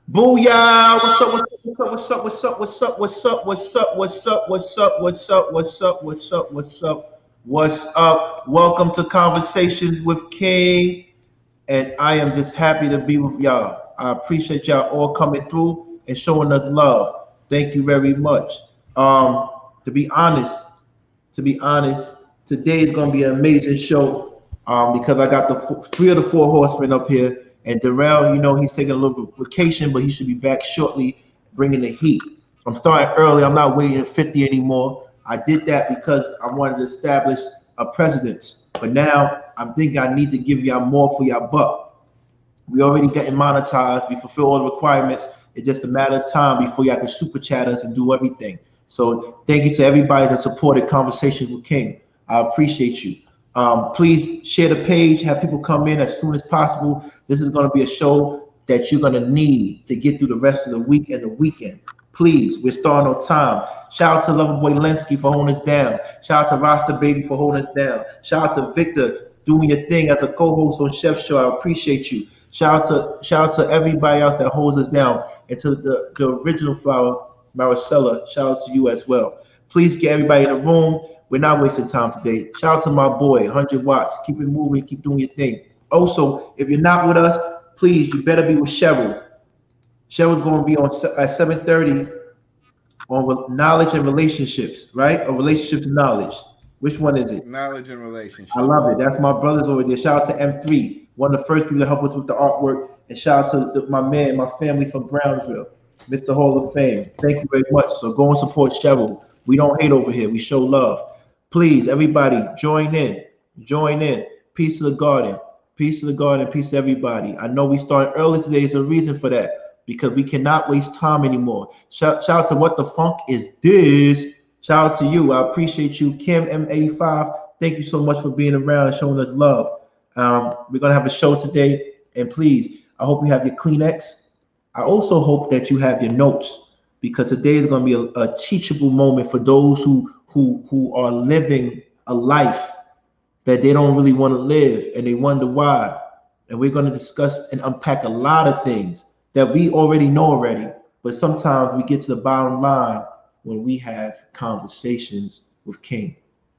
Booyah! What's up? What's up? What's up? What's up? What's up? What's up? What's up? What's up? What's up? What's up? What's up? What's up? What's up? Welcome to Conversations with King, and I am just happy to be with y'all. I appreciate y'all all coming through and showing us love. Thank you very much. Um, to be honest, to be honest, today is going to be an amazing show because I got the three of the four horsemen up here. And Darrell, he's taking a little vacation, but he should be back shortly bringing the heat. I'm starting early. I'm not waiting at 50 anymore. I did that because I wanted to establish a precedence. But now I'm thinking I need to give y'all more for y'all buck. We already getting monetized. We fulfill all the requirements. It's just a matter of time before y'all can super chat us and do everything. So thank you to everybody that supported Conversations with King. I appreciate you. Please share the page, have people come in as soon as possible. This is going to be a show that you're going to need to get through the rest of the week and the weekend. Please, we're starting on time. Shout out to Loverboy Lenski for holding us down. Shout out to Rasta Baby for holding us down. Shout out to Victor doing your thing as a co-host on Chef's Show. I appreciate you. Shout out to everybody else that holds us down, and to the original flower, Maricela. Shout out to you as well. Please get everybody in the room. We're not wasting time today. Shout out to my boy, 100 watts. Keep it moving. Keep doing your thing. Also, if you're not with us, please, you better be with Cheryl. Cheryl's going to be on at 7:30 on knowledge and relationships, right? Or relationships and knowledge. Which one is it? Knowledge and relationships. I love it. That's my brothers over there. Shout out to M3, one of the first people to help us with the artwork. And shout out to my man, my family from Brownsville, Mr. Hall of Fame. Thank you very much. So go and support Cheryl. We don't hate over here. We show love. Please, everybody, join in. Join in. Peace to the garden. Peace to the garden. Peace to everybody. I know we started early today. There's a reason for that because we cannot waste time anymore. Shout out to What the Funk Is This? Shout out to you. I appreciate you. Kim M85, thank you so much for being around and showing us love. We're going to have a show today. And please, I hope you have your Kleenex. I also hope that you have your notes because today is going to be a teachable moment for those who are living a life that they don't really want to live and they wonder why. And we're going to discuss and unpack a lot of things that we already know already, but sometimes we get to the bottom line when we have conversations with King.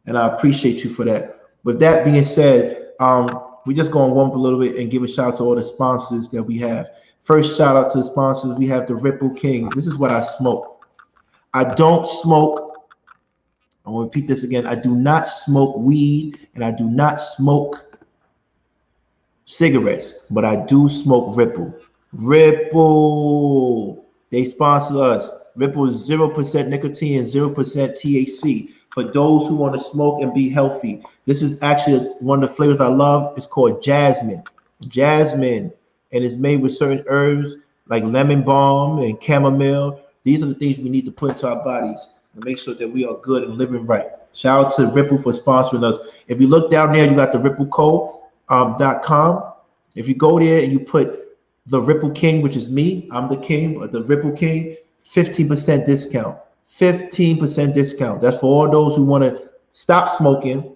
And I appreciate you for that. With that being said, we're just going to warm up a little bit and give a shout out to all the sponsors that we have. First shout out to the sponsors. We have the Ripple King. This is what I smoke. I don't smoke. I'm going to repeat this again. I do not smoke weed and I do not smoke cigarettes, but I do smoke Ripple. Ripple. They sponsor us. Ripple is 0% nicotine and 0% THC for those who want to smoke and be healthy. This is actually one of the flavors I love. It's called Jasmine. Jasmine. And it's made with certain herbs like lemon balm and chamomile. These are the things we need to put into our bodies and make sure that we are good and living right. Shout out to Ripple for sponsoring us. If you look down there, you got the rippleco.com. If you go there and you put the Ripple King, which is me, I'm the king, or the Ripple King, 15% discount. 15% discount. That's for all those who want to stop smoking,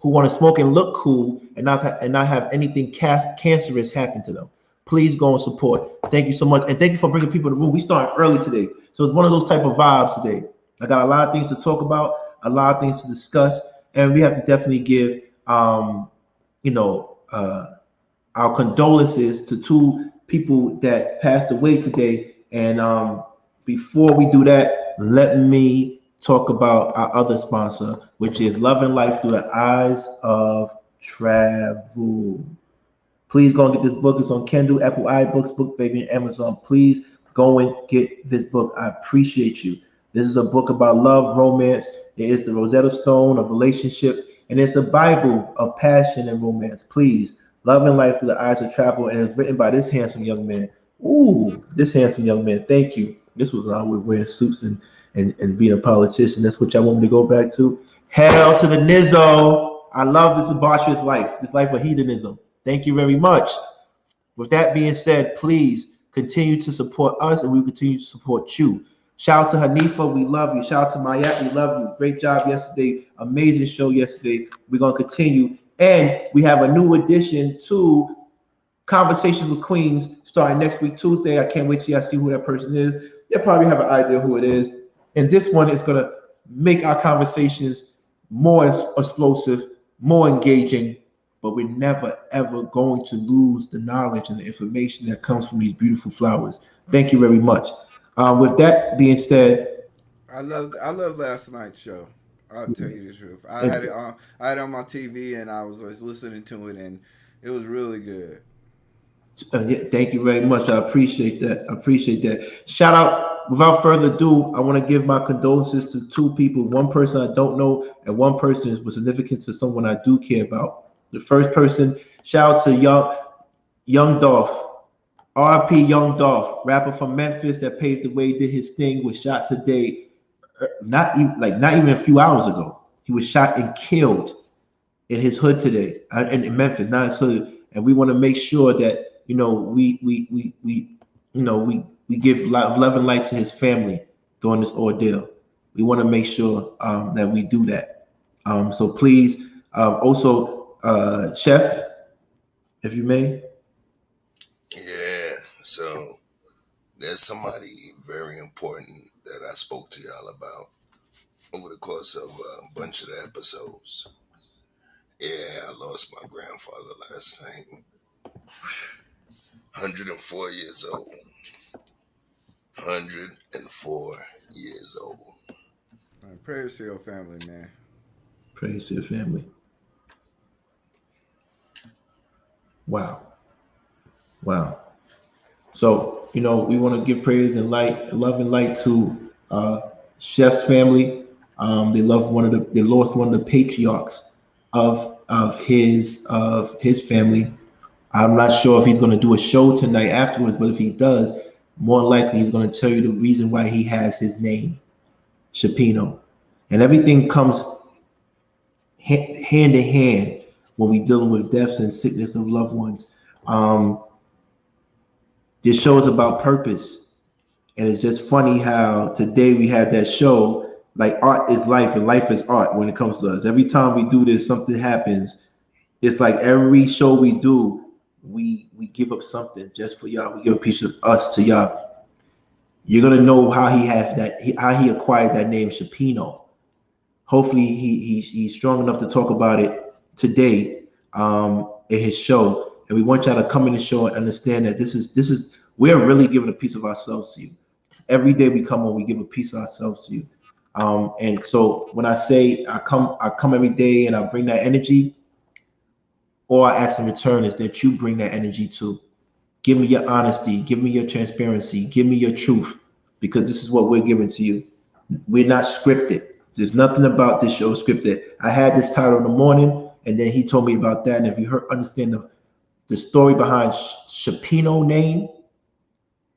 who want to smoke and look cool and not have anything cancerous happen to them. Please go and support. Thank you so much. And thank you for bringing people to the room. We started early today. So it's one of those type of vibes today. I got a lot of things to talk about, a lot of things to discuss, and we have to definitely give, our condolences to two people that passed away today. And before we do that, let me talk about our other sponsor, which is Love and Life Through the Eyes of Travel. Please go and get this book. It's on Kindle, Apple iBooks, BookBaby, and Amazon. Please go and get this book. I appreciate you. This is a book about love, romance. It is the Rosetta Stone of relationships, and it's the Bible of passion and romance. Please, Love and Life Through the Eyes of Travel, and it's written by this handsome young man. Ooh, this handsome young man. Thank you. This was when I was wearing suits and being a politician. That's what y'all want me to go back to. Hell to the Nizzo. I love this debaucherous life, this life of hedonism. Thank you very much. With that being said, please continue to support us and we will continue to support you. Shout out to Hanifa, we love you. Shout out to Mayat, we love you. Great job yesterday. Amazing show yesterday. We're going to continue. And we have a new addition to Conversations with Queens starting next week, Tuesday. I can't wait till y'all see who that person is. You'll probably have an idea who it is. And this one is going to make our conversations more explosive, more engaging, but we're never, ever going to lose the knowledge and the information that comes from these beautiful flowers. Thank you very much. With that being said, I love last night's show. I'll tell you the truth. I and had it on. I had it on my TV, and I was listening to it, and it was really good. Yeah, thank you very much. I appreciate that. I appreciate that. Shout out. Without further ado, I want to give my condolences to two people. One person I don't know, and one person was significant to someone I do care about. The first person, shout out to Young Dolph. RP Young Dolph, rapper from Memphis that paved the way, did his thing, was shot today. Not even a few hours ago. He was shot and killed in his hood today, in Memphis, not his hood. And we want to make sure that we give love and light to his family during this ordeal. We want to make sure that we do that. So please, also, Chef, if you may. Yeah, so there's somebody very important that I spoke to y'all about over the course of a bunch of the episodes. Yeah, I lost my grandfather last night. 104 years old. 104 years old. Prayers to your family, man. Praise to your family. Wow. Wow. So, we want to give praise and light, love and light to Chef's family. They lost one of the patriarchs of his family. I'm not sure if he's going to do a show tonight afterwards, but if he does, more likely he's going to tell you the reason why he has his name, Shapino. And everything comes hand in hand when we dealing with deaths and sickness of loved ones. This show is about purpose. And it's just funny how today we had that show, like art is life and life is art when it comes to us. Every time we do this, something happens. It's like every show we do, we give up something just for y'all. We give a piece of us to y'all. You're gonna know how how he acquired that name Shapino. Hopefully he's strong enough to talk about it today in his show. And we want y'all to come in the show and understand that this is we're really giving a piece of ourselves to you. Every day we come on, we give a piece of ourselves to you. And so when I say I come every day and I bring that energy, all I ask in return is that you bring that energy too. Give me your honesty, give me your transparency, give me your truth, because this is what we're giving to you. We're not scripted. There's nothing about this show scripted. I had this title in the morning, and then he told me about that. And if you understand the story behind Shapino name,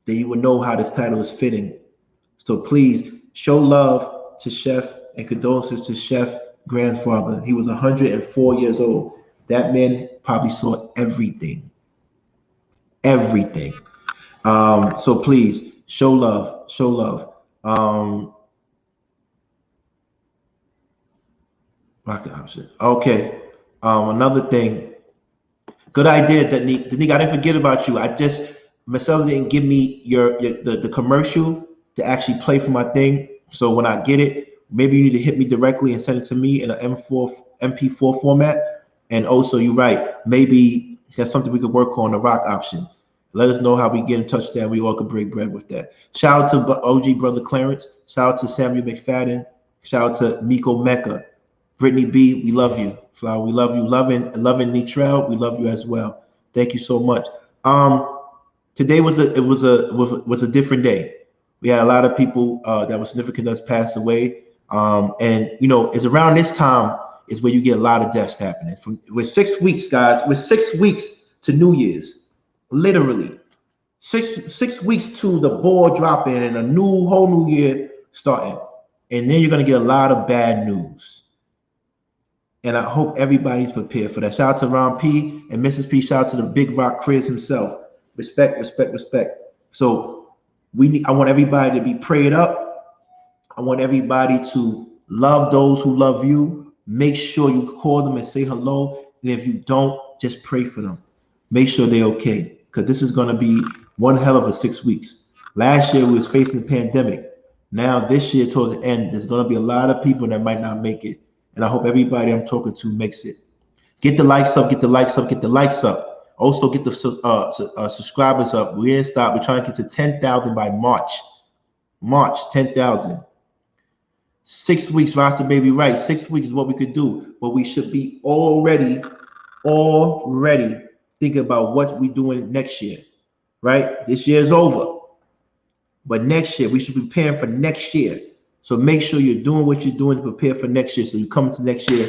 then you will know how this title is fitting. So please show love to Chef and condolences to Chef grandfather. He was 104 years old. That man probably saw everything. Everything. So please show love. Show love. Okay. Another thing. Good idea, Danique. I didn't forget about you. Marcel didn't give me the commercial to actually play for my thing. So when I get it, maybe you need to hit me directly and send it to me in an MP4 format. And also, you're right. Maybe that's something we could work on, the rock option. Let us know how we get in touch there. We all could break bread with that. Shout out to OG Brother Clarence. Shout out to Samuel McFadden. Shout out to Miko Mecca. Brittany B, we love you. Flower, we love you. Loving Nitrell, we love you as well. Thank you so much. Today was a different day. We had a lot of people that were significant us pass away. And it's around this time is where you get a lot of deaths happening. We're 6 weeks, guys. We're 6 weeks to New Year's. Literally. Six weeks to the ball dropping and a whole new year starting. And then you're gonna get a lot of bad news. And I hope everybody's prepared for that. Shout out to Ron P and Mrs. P. Shout out to the Big Rock Chris himself. Respect, respect, respect. So I want everybody to be prayed up. I want everybody to love those who love you. Make sure you call them and say hello. And if you don't, just pray for them. Make sure they're okay, because this is going to be one hell of a 6 weeks. Last year we was facing the pandemic. Now this year towards the end, there's going to be a lot of people that might not make it, and I hope everybody I'm talking to makes it. Get the likes up, get the likes up, get the likes up. Also get the subscribers up. We didn't stop. We're trying to get to 10,000 by March. March 10,000. 6 weeks, Rasta baby, right? 6 weeks is what we could do, but we should be already thinking about what we're doing next year, right? This year is over, but next year we should be preparing for next year. So make sure you're doing what you're doing to prepare for next year, so you come into next year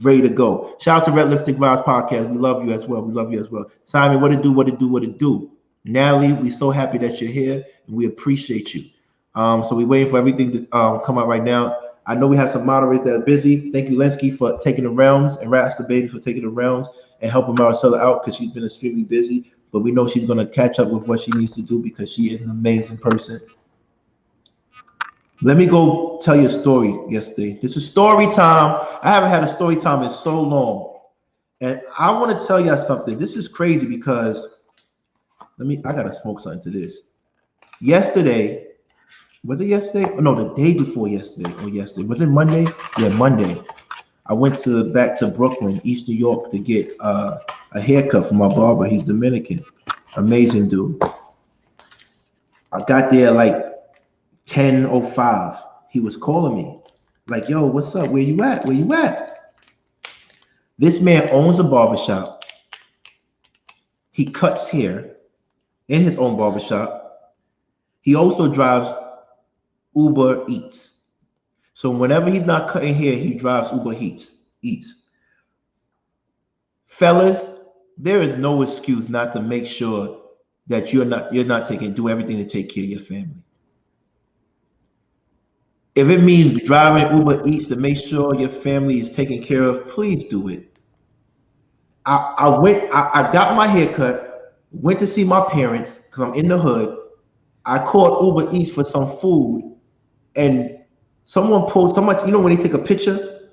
ready to go. Shout out to Red Lipstick Vibes Podcast. We love you as well. We love you as well. Simon, what it do? What it do? What it do? Natalie, we're so happy that you're here, and we appreciate you. So we're waiting for everything to come out right now. I know we have some moderators that are busy. Thank you, Lensky, for taking the realms, and Rasta Baby for taking the realms and helping Marcella out, because she's been extremely busy. But we know she's going to catch up with what she needs to do, because she is an amazing person. Let me go tell you a story yesterday. This is story time. I haven't had a story time in so long. And I want to tell you something. This is crazy, because I got to smoke something to this. Yesterday, was it yesterday? Oh, no, the day before yesterday. Or yesterday. Was it Monday? Yeah, Monday. I went back to Brooklyn, East New York, to get a haircut from my barber. He's Dominican. Amazing dude. I got there like 10:05. He was calling me. Like, yo, what's up? Where you at? Where you at? This man owns a barbershop. He cuts hair in his own barbershop. He also drives Uber Eats. So whenever he's not cutting hair, he drives Uber Eats. Fellas, there is no excuse not to make sure that you're not do everything to take care of your family. If it means driving Uber Eats to make sure your family is taken care of, please do it. I got my haircut, went to see my parents because I'm in the hood. I called Uber Eats for some food, and someone pulled so much, when they take a picture,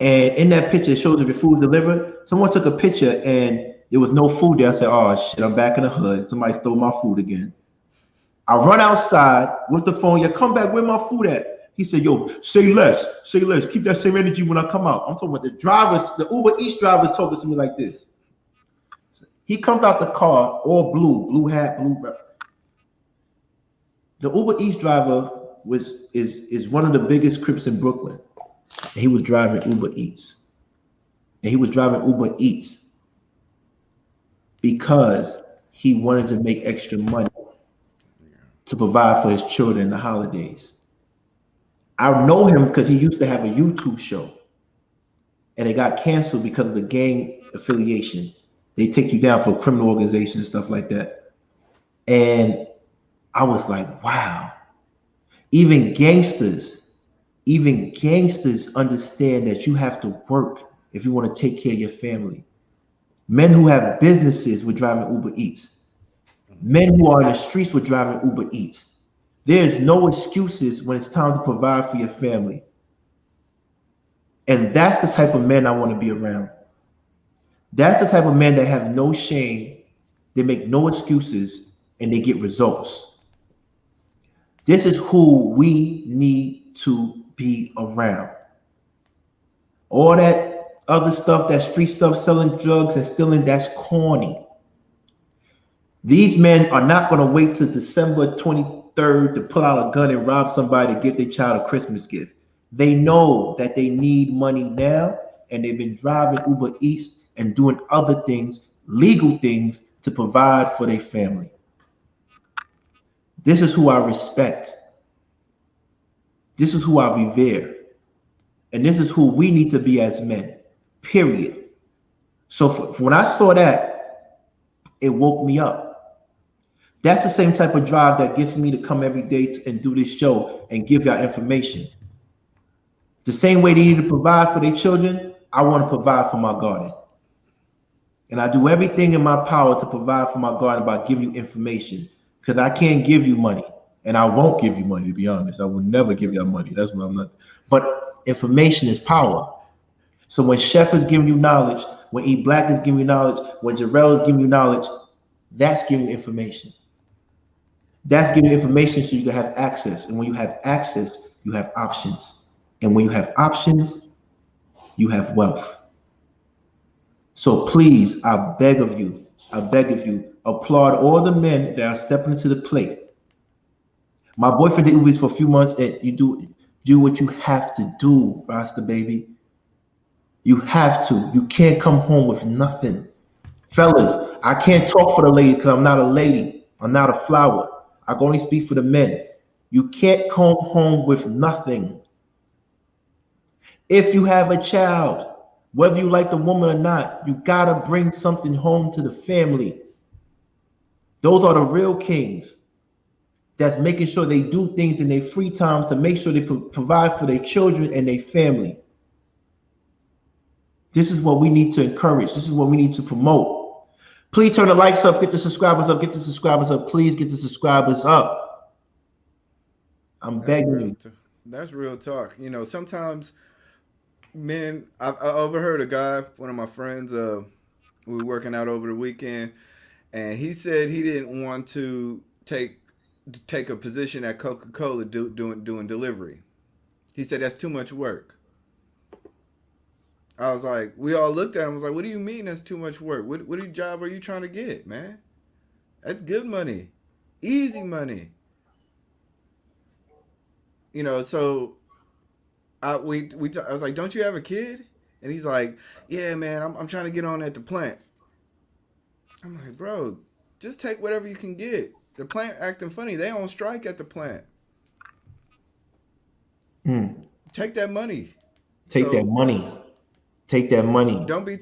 and in that picture it shows if your food's delivered. Someone took a picture and there was no food there. I said, oh shit, I'm back in the hood. Somebody stole my food again. I run outside with the phone. Yeah, come back. Where my food at? He said, yo, say less. Keep that same energy when I come out. I'm talking about the Uber Eats drivers talking to me like this. He comes out the car, all blue hat, blue. The Uber Eats driver is one of the biggest Crips in Brooklyn. And he was driving Uber Eats. Because he wanted to make extra money to provide for his children in the holidays. I know him because he used to have a YouTube show, and it got canceled because of the gang affiliation. They take you down for criminal organization and stuff like that. And I was like, wow. Even gangsters understand that you have to work if you want to take care of your family. Men who have businesses were driving Uber Eats. Men who are in the streets were driving Uber Eats. There's no excuses when it's time to provide for your family. And that's the type of men I want to be around. That's the type of men that have no shame, they make no excuses, and they get results. This is who we need to be around. All that other stuff, that street stuff, selling drugs and stealing, that's corny. These men are not going to wait till December 23rd to pull out a gun and rob somebody to give their child a Christmas gift. They know that they need money now, and they've been driving Uber Eats and doing other things, legal things, to provide for their family. This is who I respect. This is who I revere. And this is who we need to be as men, period. So when I saw that, it woke me up. That's the same type of drive that gets me to come every day and do this show and give y'all information. The same way they need to provide for their children, I want to provide for my garden. And I do everything in my power to provide for my garden by giving you information, because I can't give you money, and I won't give you money, to be honest. I will never give y'all money. That's what I'm not. But information is power. So when Chef is giving you knowledge, When E Black is giving you knowledge, when Jarrell is giving you knowledge, that's giving you information. That's giving you information so you can have access. And when you have access, you have options. And when you have options, you have wealth. So please, I beg of you, applaud all the men that are stepping into the plate. My boyfriend did Ubers for a few months, and you do what you have to do, Rasta baby. You have to. You can't come home with nothing. Fellas, I can't talk for the ladies because I'm not a lady. I'm not a flower. I can only speak for the men. You can't come home with nothing. If you have a child, whether you like the woman or not, you gotta bring something home to the family. Those are the real kings. That's making sure they do things in their free times to make sure they provide for their children and their family. This is what we need to encourage. This is what we need to promote. Please turn the likes up, get the subscribers up, get the subscribers up. Please get the subscribers up. I'm begging you. That's real talk. You know, sometimes men, I overheard a guy, one of my friends, we were working out over the weekend, and he said he didn't want to take a position at Coca-Cola doing delivery. He said that's too much work. I was like, we all looked at him. I was like, what do you mean that's too much work? What job are you trying to get, man? That's good money, easy money. You know, so I was like, don't you have a kid? And he's like, yeah, man, I'm trying to get on at the plant. I'm like, bro, just take whatever you can get. The plant acting funny. They on strike at the plant. Take that money. Take that money. Don't be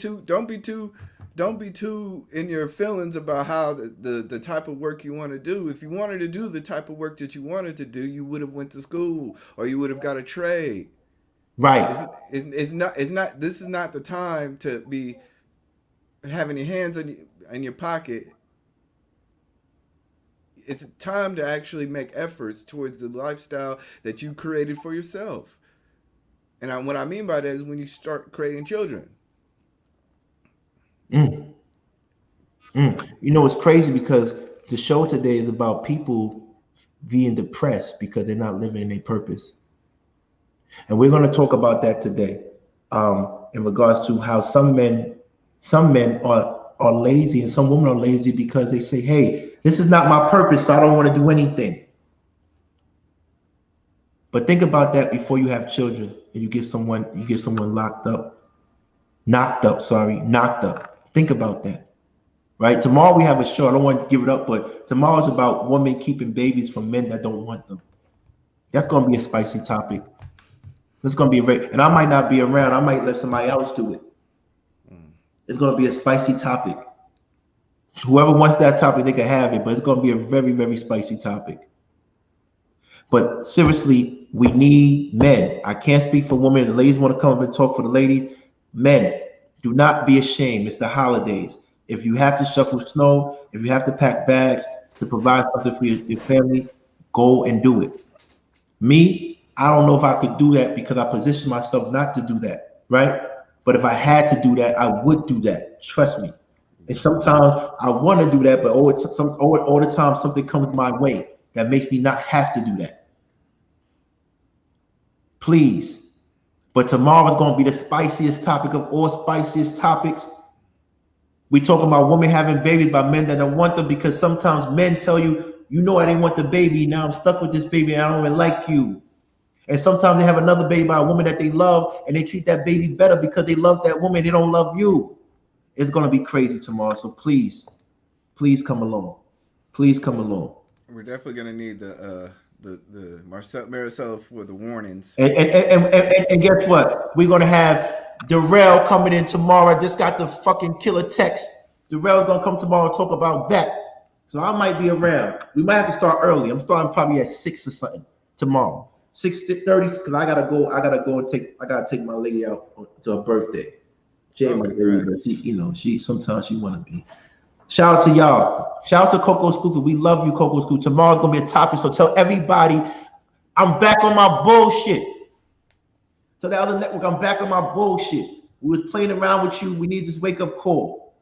too in your feelings about how the type of work you want to do. If you wanted to do the type of work that you wanted to do, you would have went to school or you would have got a trade. Right. It's not. This is not the time to be having your hands in your pocket. It's time to actually make efforts towards the lifestyle that you created for yourself. And what I mean by that is when you start creating children. You know, it's crazy because the show today is about people being depressed because they're not living in their purpose. And we're going to talk about that today in regards to how some men are lazy and some women are lazy because they say, hey, this is not my purpose, so I don't want to do anything. But think about that before you have children and you get someone knocked up. Think about that. Right? Tomorrow we have a show. I don't want to give it up, but tomorrow's about women keeping babies from men that don't want them. That's going to be a spicy topic. It's going to be and I might not be around. I might let somebody else do it. It's going to be a spicy topic. Whoever wants that topic, they can have it, but it's going to be a very, very spicy topic. But seriously, we need men. I can't speak for women. The ladies want to come up and talk for the ladies. Men, do not be ashamed. It's the holidays. If you have to shovel snow, if you have to pack bags to provide something for your family, go and do it. Me, I don't know if I could do that because I positioned myself not to do that, right? But if I had to do that, I would do that. Trust me. And sometimes I want to do that, but all the time something comes my way that makes me not have to do that. Please. But tomorrow is going to be the spiciest topic of all spiciest topics. We talking about women having babies by men that don't want them because sometimes men tell you, you know, I didn't want the baby. Now I'm stuck with this baby and I don't even like you. And sometimes they have another baby by a woman that they love and they treat that baby better because they love that woman. They don't love you. It's going to be crazy tomorrow. So please come along. Please come along. We're definitely going to need the Marcel for the warnings. And guess what? We're going to have Darrell coming in tomorrow. I just got the fucking killer text. Darrell's going to come tomorrow and talk about that. So I might be around. We might have to start early. I'm starting probably at 6 or something tomorrow. 6:30 because I gotta go and take my lady out to her birthday. My lady, but she sometimes she wanna be. Shout out to y'all. Shout out to Coco School. We love you, Coco School. Tomorrow's gonna be a topic, so tell everybody I'm back on my bullshit. Tell the other network I'm back on my bullshit. We was playing around with you. We need this wake up call.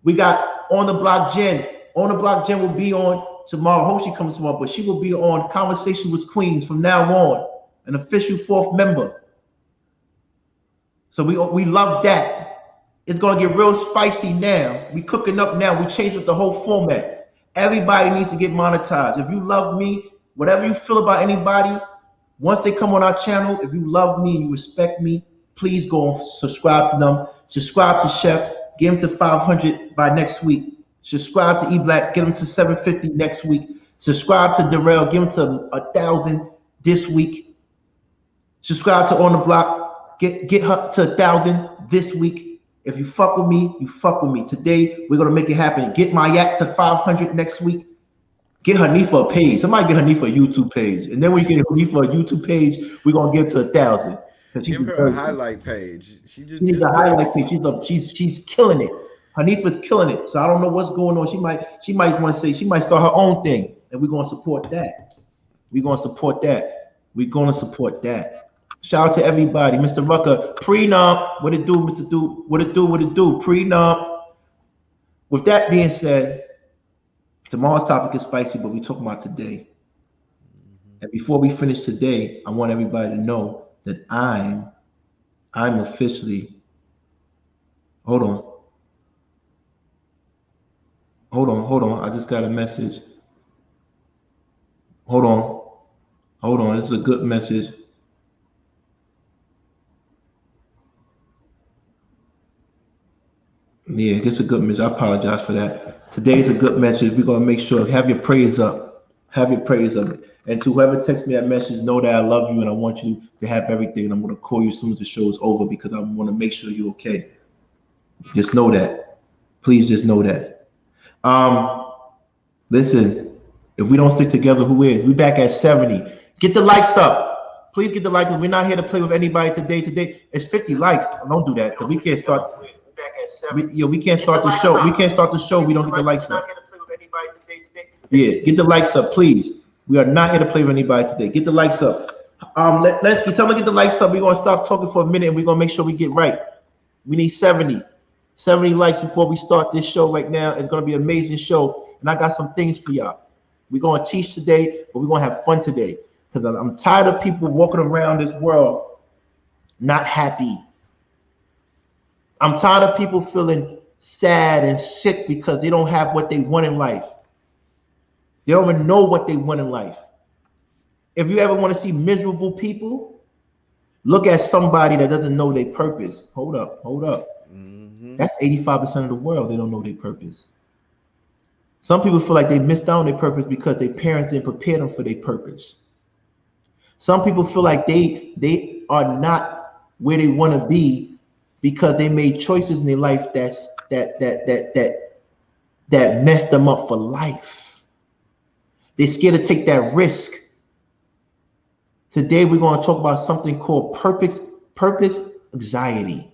We got on the block Jen. On the block Jen will be on tomorrow. I hope she comes tomorrow, but she will be on Conversation with Queens from now on, an official 4th member. So we love that. It's gonna get real spicy now. We cooking up now. We changed up the whole format. Everybody needs to get monetized. If you love me, whatever you feel about anybody, once they come on our channel, if you love me and you respect me, please go and subscribe to them. Subscribe to Chef. Get him to 500 by next week. Subscribe to E-Black. Get him to 750 next week. Subscribe to Darrell. Give him to 1,000 this week. Subscribe to On the Block. Get her to 1,000 this week. If you fuck with me, you fuck with me. Today, we're going to make it happen. Get my yak to 500 next week. Get Hanifa a page. Somebody get Hanifa a YouTube page. And then when you get Hanifa a YouTube page, we're going to get to 1,000. Give her a highlight page. She needs a highlight page. She's killing it. Hanifa's killing it. So I don't know what's going on. She might want to say, she might start her own thing. And we're going to support that. We're going to support that. We're going to support that. Shout out to everybody. Mr. Rucker, prenup. What it do, Mr. Do? What it do? What it do? Prenup. With that being said, tomorrow's topic is spicy, but we're talking about today. And before we finish today, I want everybody to know that I'm officially, hold on. I just got a message. Hold on. This is a good message. Yeah, it's a good message. I apologize for that. Today is a good message. We're going to make sure, have your prayers up. Have your prayers up. And to whoever texts me that message, know that I love you and I want you to have everything. And I'm going to call you as soon as the show is over because I want to make sure you're okay. Just know that. Please just know that. Listen, if we don't stick together, who is? We back at 70. Get the likes up. Please get the likes up. We're not here to play with anybody today. Today, it's 50 likes. Don't do that because we can't start. We can't start the show. We can't start the show. We don't get the likes up. Yeah, get the likes up, please. We are not here to play with anybody today. Get the likes up. Let's tell them to get the likes up. We're gonna stop talking for a minute and we're gonna make sure we get right. We need 70 likes before we start this show right now. It's gonna be an amazing show, and I got some things for y'all. We're gonna teach today, but we're gonna have fun today because I'm tired of people walking around this world not happy. I'm tired of people feeling sad and sick because they don't have what they want in life. They don't even know what they want in life. If you ever want to see miserable people, look at somebody that doesn't know their purpose. Hold up. Mm-hmm. That's 85% of the world. They don't know their purpose. Some people feel like they missed out on their purpose because their parents didn't prepare them for their purpose. Some people feel like they are not where they want to be because they made choices in their life that messed them up for life. They're scared to take that risk. Today, we're going to talk about something called purpose anxiety.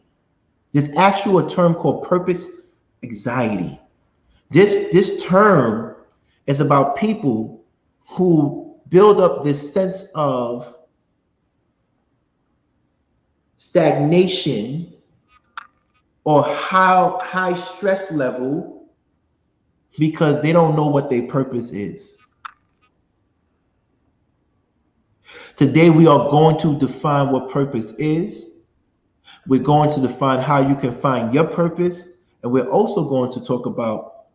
There's actually a term called purpose anxiety. This term is about people who build up this sense of stagnation or high stress level because they don't know what their purpose is. Today, we are going to define what purpose is. We're going to define how you can find your purpose. And we're also going to talk about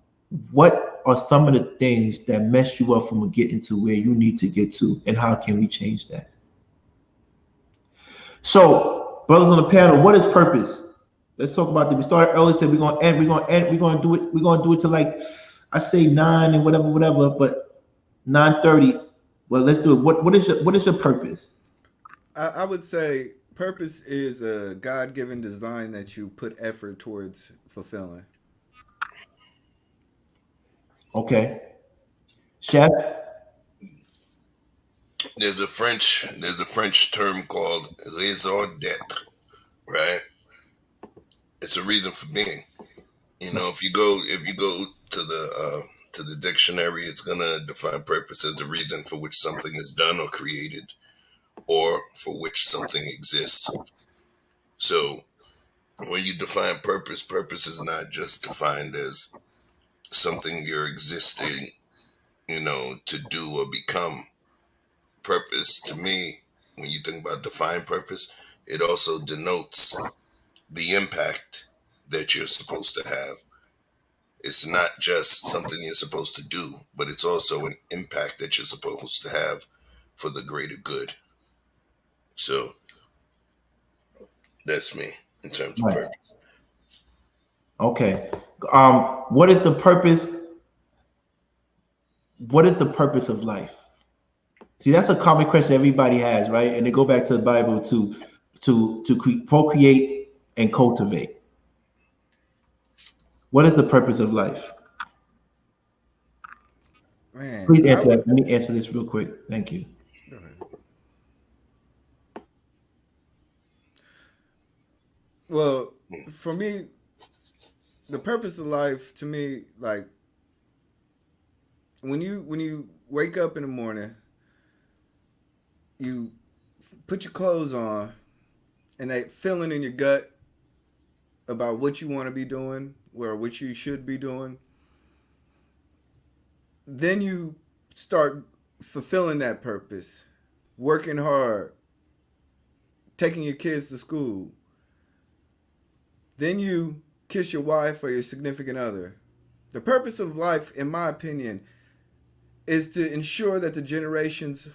what are some of the things that mess you up from getting to where you need to get to and how can we change that. So, brothers on the panel, what is purpose? Let's talk about that. We started early today. We're gonna do it to like I say 9 and whatever, but 9:30. Well, let's do it. What is your purpose? I would say purpose is a God-given design that you put effort towards fulfilling. Okay. Chef? There's a French term called raison d'être, right? It's a reason for being. You know, if you go to the dictionary, it's gonna define purpose as the reason for which something is done or created, or for which something exists. So when you define purpose, purpose is not just defined as something you're existing, to do or become. Purpose, to me, when you think about defined purpose, it also denotes the impact that you're supposed to have. It's not just something you're supposed to do, but it's also an impact that you're supposed to have for the greater good. So that's me in terms of Right. purpose. Okay. What is the purpose? What is the purpose of life? See, that's a common question everybody has, right? And they go back to the Bible to procreate and cultivate. What is the purpose of life? Man, Please I answer would. that. Let me answer this real quick. Thank you. Go ahead. Well, for me, the purpose of life to me, like when you wake up in the morning, you put your clothes on, and that feeling in your gut about what you want to be doing or what you should be doing, then you start fulfilling that purpose, working hard, taking your kids to school. Then you kiss your wife or your significant other. The purpose of life, in my opinion, is to ensure that the generations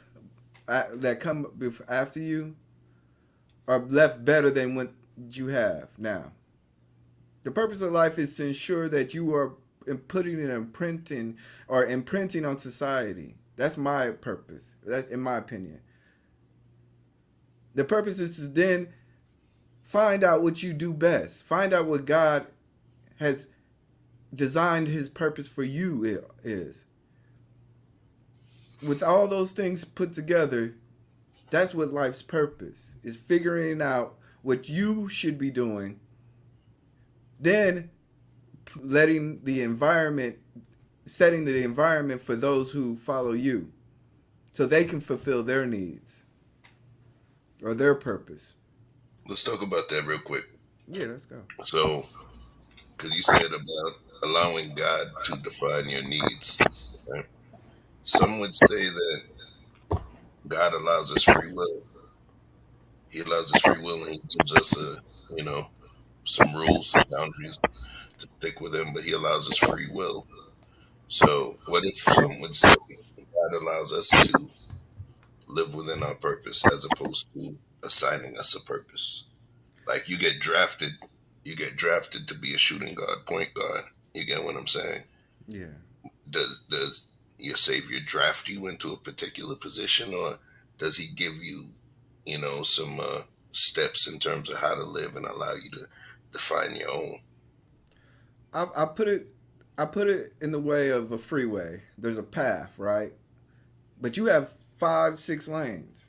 that come after you are left better than what you have now. The purpose of life is to ensure that you are putting an imprinting or imprinting on society. That's my purpose. That's in my opinion. The purpose is to then find out what you do best. Find out what God has designed his purpose for you is. With all those things put together, that's what life's purpose is, figuring out what you should be doing, then letting the environment, setting the environment for those who follow you so they can fulfill their needs or their purpose. Let's talk about that real quick. Yeah, let's go. So, because you said about allowing God to define your needs, right? Some would say that God allows us free will. He allows us free will, and He gives us some rules, some boundaries to stick with Him, but He allows us free will. So, what if some would say God allows us to live within our purpose as opposed to assigning us a purpose? Like you get drafted to be a shooting guard, point guard. You get what I'm saying? Yeah. Does your savior draft you into a particular position, or does he give you, some steps in terms of how to live and allow you to define your own? I put it I put it in the way of a freeway. There's a path, right? But you have 5, 6 lanes.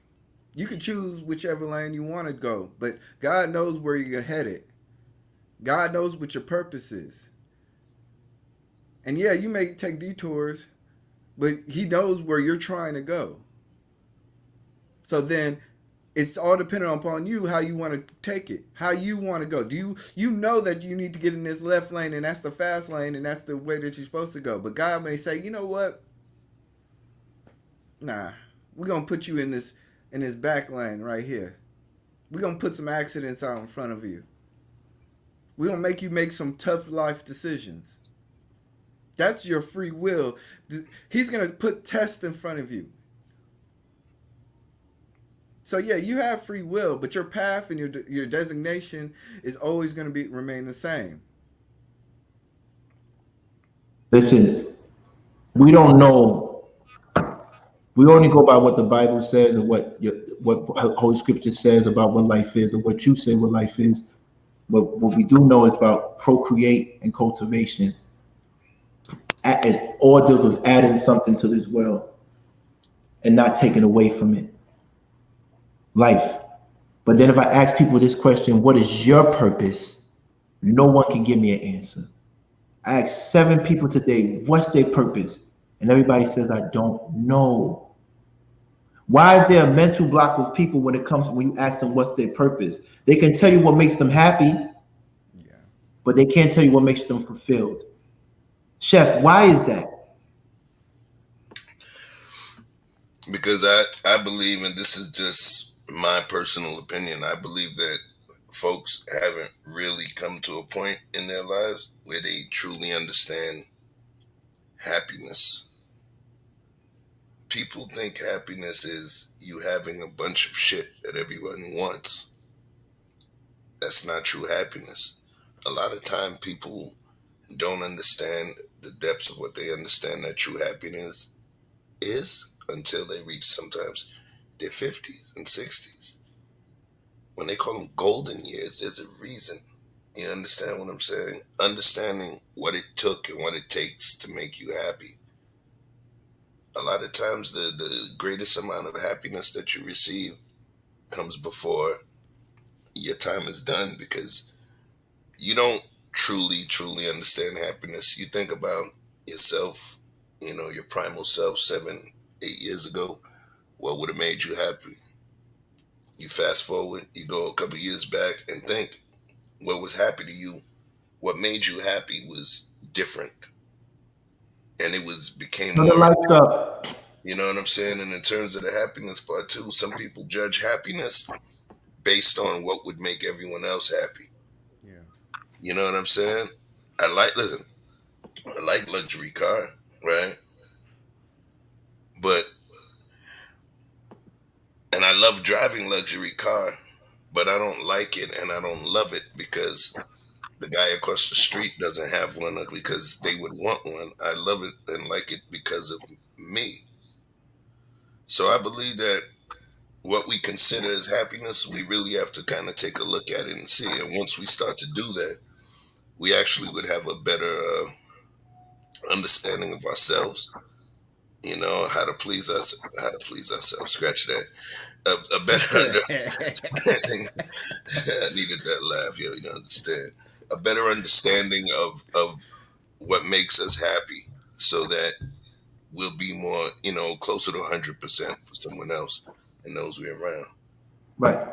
You can choose whichever lane you want to go, but God knows where you're headed. God knows what your purpose is. And yeah, you may take detours, but He knows where you're trying to go. So then it's all dependent upon you how you want to take it, how you want to go. Do you know that you need to get in this left lane and that's the fast lane and that's the way that you're supposed to go? But God may say, you know what? Nah, we're gonna put you in this back lane right here. We're gonna put some accidents out in front of you. We're gonna make you make some tough life decisions. That's your free will. He's gonna put tests in front of you. So yeah, you have free will, but your path and your designation is always going to be remain the same. Listen, we don't know. We only go by what the Bible says and what Holy Scripture says about what life is, and what you say what life is. But what we do know is about procreate and cultivation. It all deals with adding something to this world and not taking away from it. Life. But then if I ask people this question, what is your purpose? No one can give me an answer. I asked 7 people today, what's their purpose? And everybody says, I don't know. Why is there a mental block with people when you ask them what's their purpose? They can tell you what makes them happy, but they can't tell you what makes them fulfilled. Chef, why is that? Because I believe, and this is just my personal opinion, I believe that folks haven't really come to a point in their lives where they truly understand happiness. People think happiness is you having a bunch of shit that everyone wants. That's not true happiness. A lot of time people don't understand the depths of what they understand that true happiness is until they reach sometimes their 50s and 60s. When they call them golden years, there's a reason. You understand what I'm saying? Understanding what it took and what it takes to make you happy. A lot of times, the greatest amount of happiness that you receive comes before your time is done because you don't truly understand happiness. You think about yourself, your primal self 7, 8 years ago. What would have made you happy? You fast forward, you go a couple years back and think what was happy to you, what made you happy was different. And it became Turn the more, lights up. you know what I'm saying? And in terms of the happiness part too, some people judge happiness based on what would make everyone else happy. Yeah. You know what I'm saying? Listen, I like luxury car, right? But, and I love driving luxury car, but I don't like it and I don't love it because the guy across the street doesn't have one because they would want one. I love it and like it because of me. So I believe that what we consider as happiness, we really have to kind of take a look at it and see. And once we start to do that, we actually would have a better understanding of ourselves. How to please us, how to please ourselves. Scratch that. A better understanding. I needed that laugh, yo. You don't understand. A better understanding of what makes us happy, so that we'll be more, closer to 100% for someone else and those we're around. Right.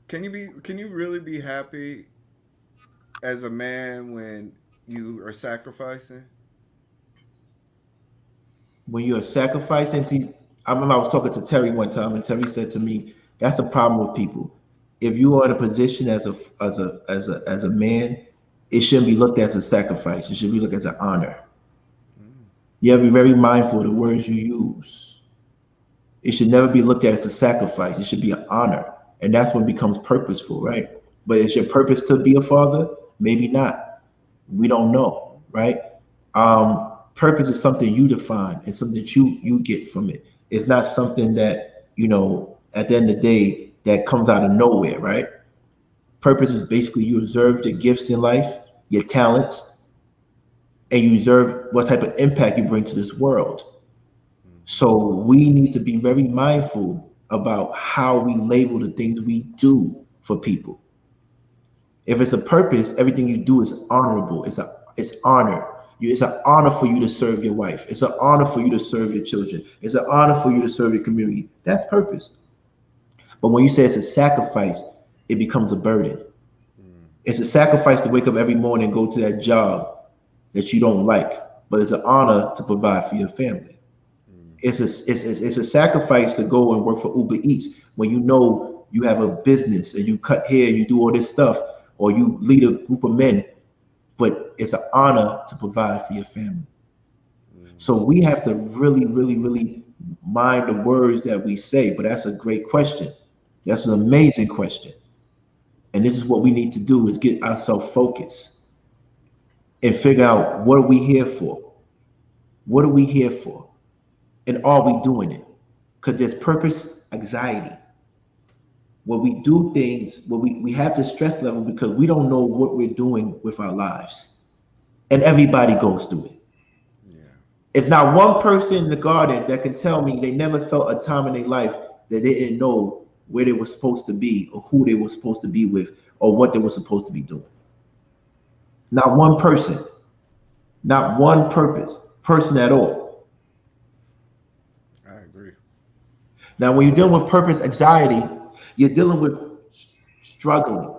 Can you really be happy as a man when you are sacrificing? When you're sacrificing, see, I remember I was talking to Terry one time, and Terry said to me, "That's a problem with people. If you are in a position as a man, it shouldn't be looked at as a sacrifice. It should be looked at as an honor. Mm. You have to be very mindful of the words you use. It should never be looked at as a sacrifice. It should be an honor, and that's when it becomes purposeful, right? But is your purpose to be a father? Maybe not. We don't know, right? Purpose is something you define. It's something that you get from it. It's not something that at the end of the day that comes out of nowhere, right? Purpose is basically you observe the gifts in life, your talents, and you observe what type of impact you bring to this world. Mm-hmm. So we need to be very mindful about how we label the things we do for people. If it's a purpose, everything you do is honorable. It's honor. It's an honor for you to serve your wife. It's an honor for you to serve your children. It's an honor for you to serve your community. That's purpose. But when you say it's a sacrifice, it becomes a burden. Mm. It's a sacrifice to wake up every morning and go to that job that you don't like, but it's an honor to provide for your family. Mm-hmm. It's a sacrifice to go and work for Uber Eats when you know you have a business and you cut hair, you do all this stuff, or you lead a group of men, but it's an honor to provide for your family. So Mm-hmm. we have to really, really, really mind the words that we say. But that's a great question. That's an amazing question. And this is what we need to do is get ourselves focused and figure out what are we here for? What are we here for? And are we doing it? Because there's purpose anxiety. When we do things, when we have the stress level because we don't know what we're doing with our lives. And everybody goes through it. Yeah. It's not one person in the garden that can tell me they never felt a time in their life that they didn't know where they were supposed to be or who they were supposed to be with or what they were supposed to be doing. Not one person, not one person at all. I agree. Now, when you're dealing with purpose anxiety, you're dealing with struggling.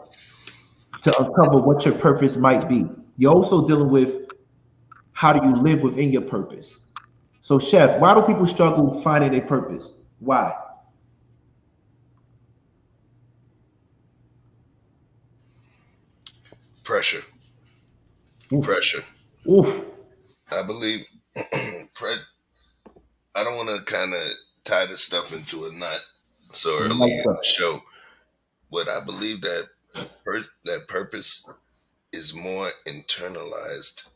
to uncover what your purpose might be. You're also dealing with how do you live within your purpose. So, Chef, why do people struggle finding a purpose? Why? Pressure, Oof, pressure. oof. I believe. I don't want to kind of tie this stuff into a knot so early Like in that. the show, but I believe that that purpose is more internalized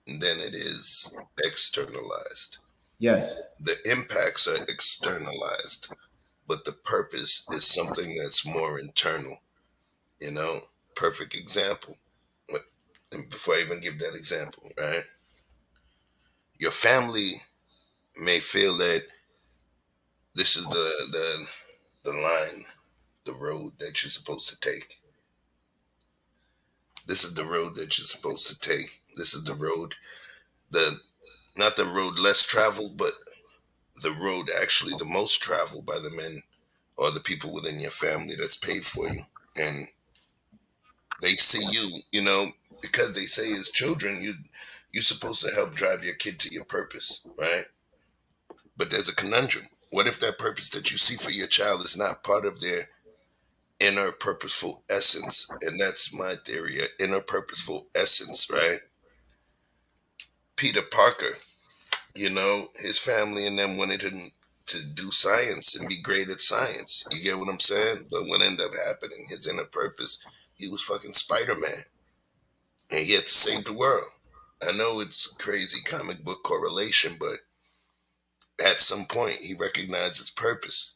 than it is externalized. Yes. The impacts are externalized, but the purpose is something that's more internal. You know, perfect example. And before I even give that example, right? Your family may feel that this is the line, the road that you're supposed to take. This is the road that you're supposed to take. This is the road, the not the road less traveled, but the road actually the most traveled by the men or the people within your family that's paid for you. And they see you, because they say as children, you're supposed to help drive your kid to your purpose, right? But there's a conundrum. What if that purpose that you see for your child is not part of their inner purposeful essence? And that's my theory, inner purposeful essence, right? Peter Parker, his family and them wanted him to do science and be great at science. You get what I'm saying? But what ended up happening, his inner purpose, he was fucking Spider-Man. And he had to save the world. I know it's crazy comic book correlation, but at some point he recognized his purpose.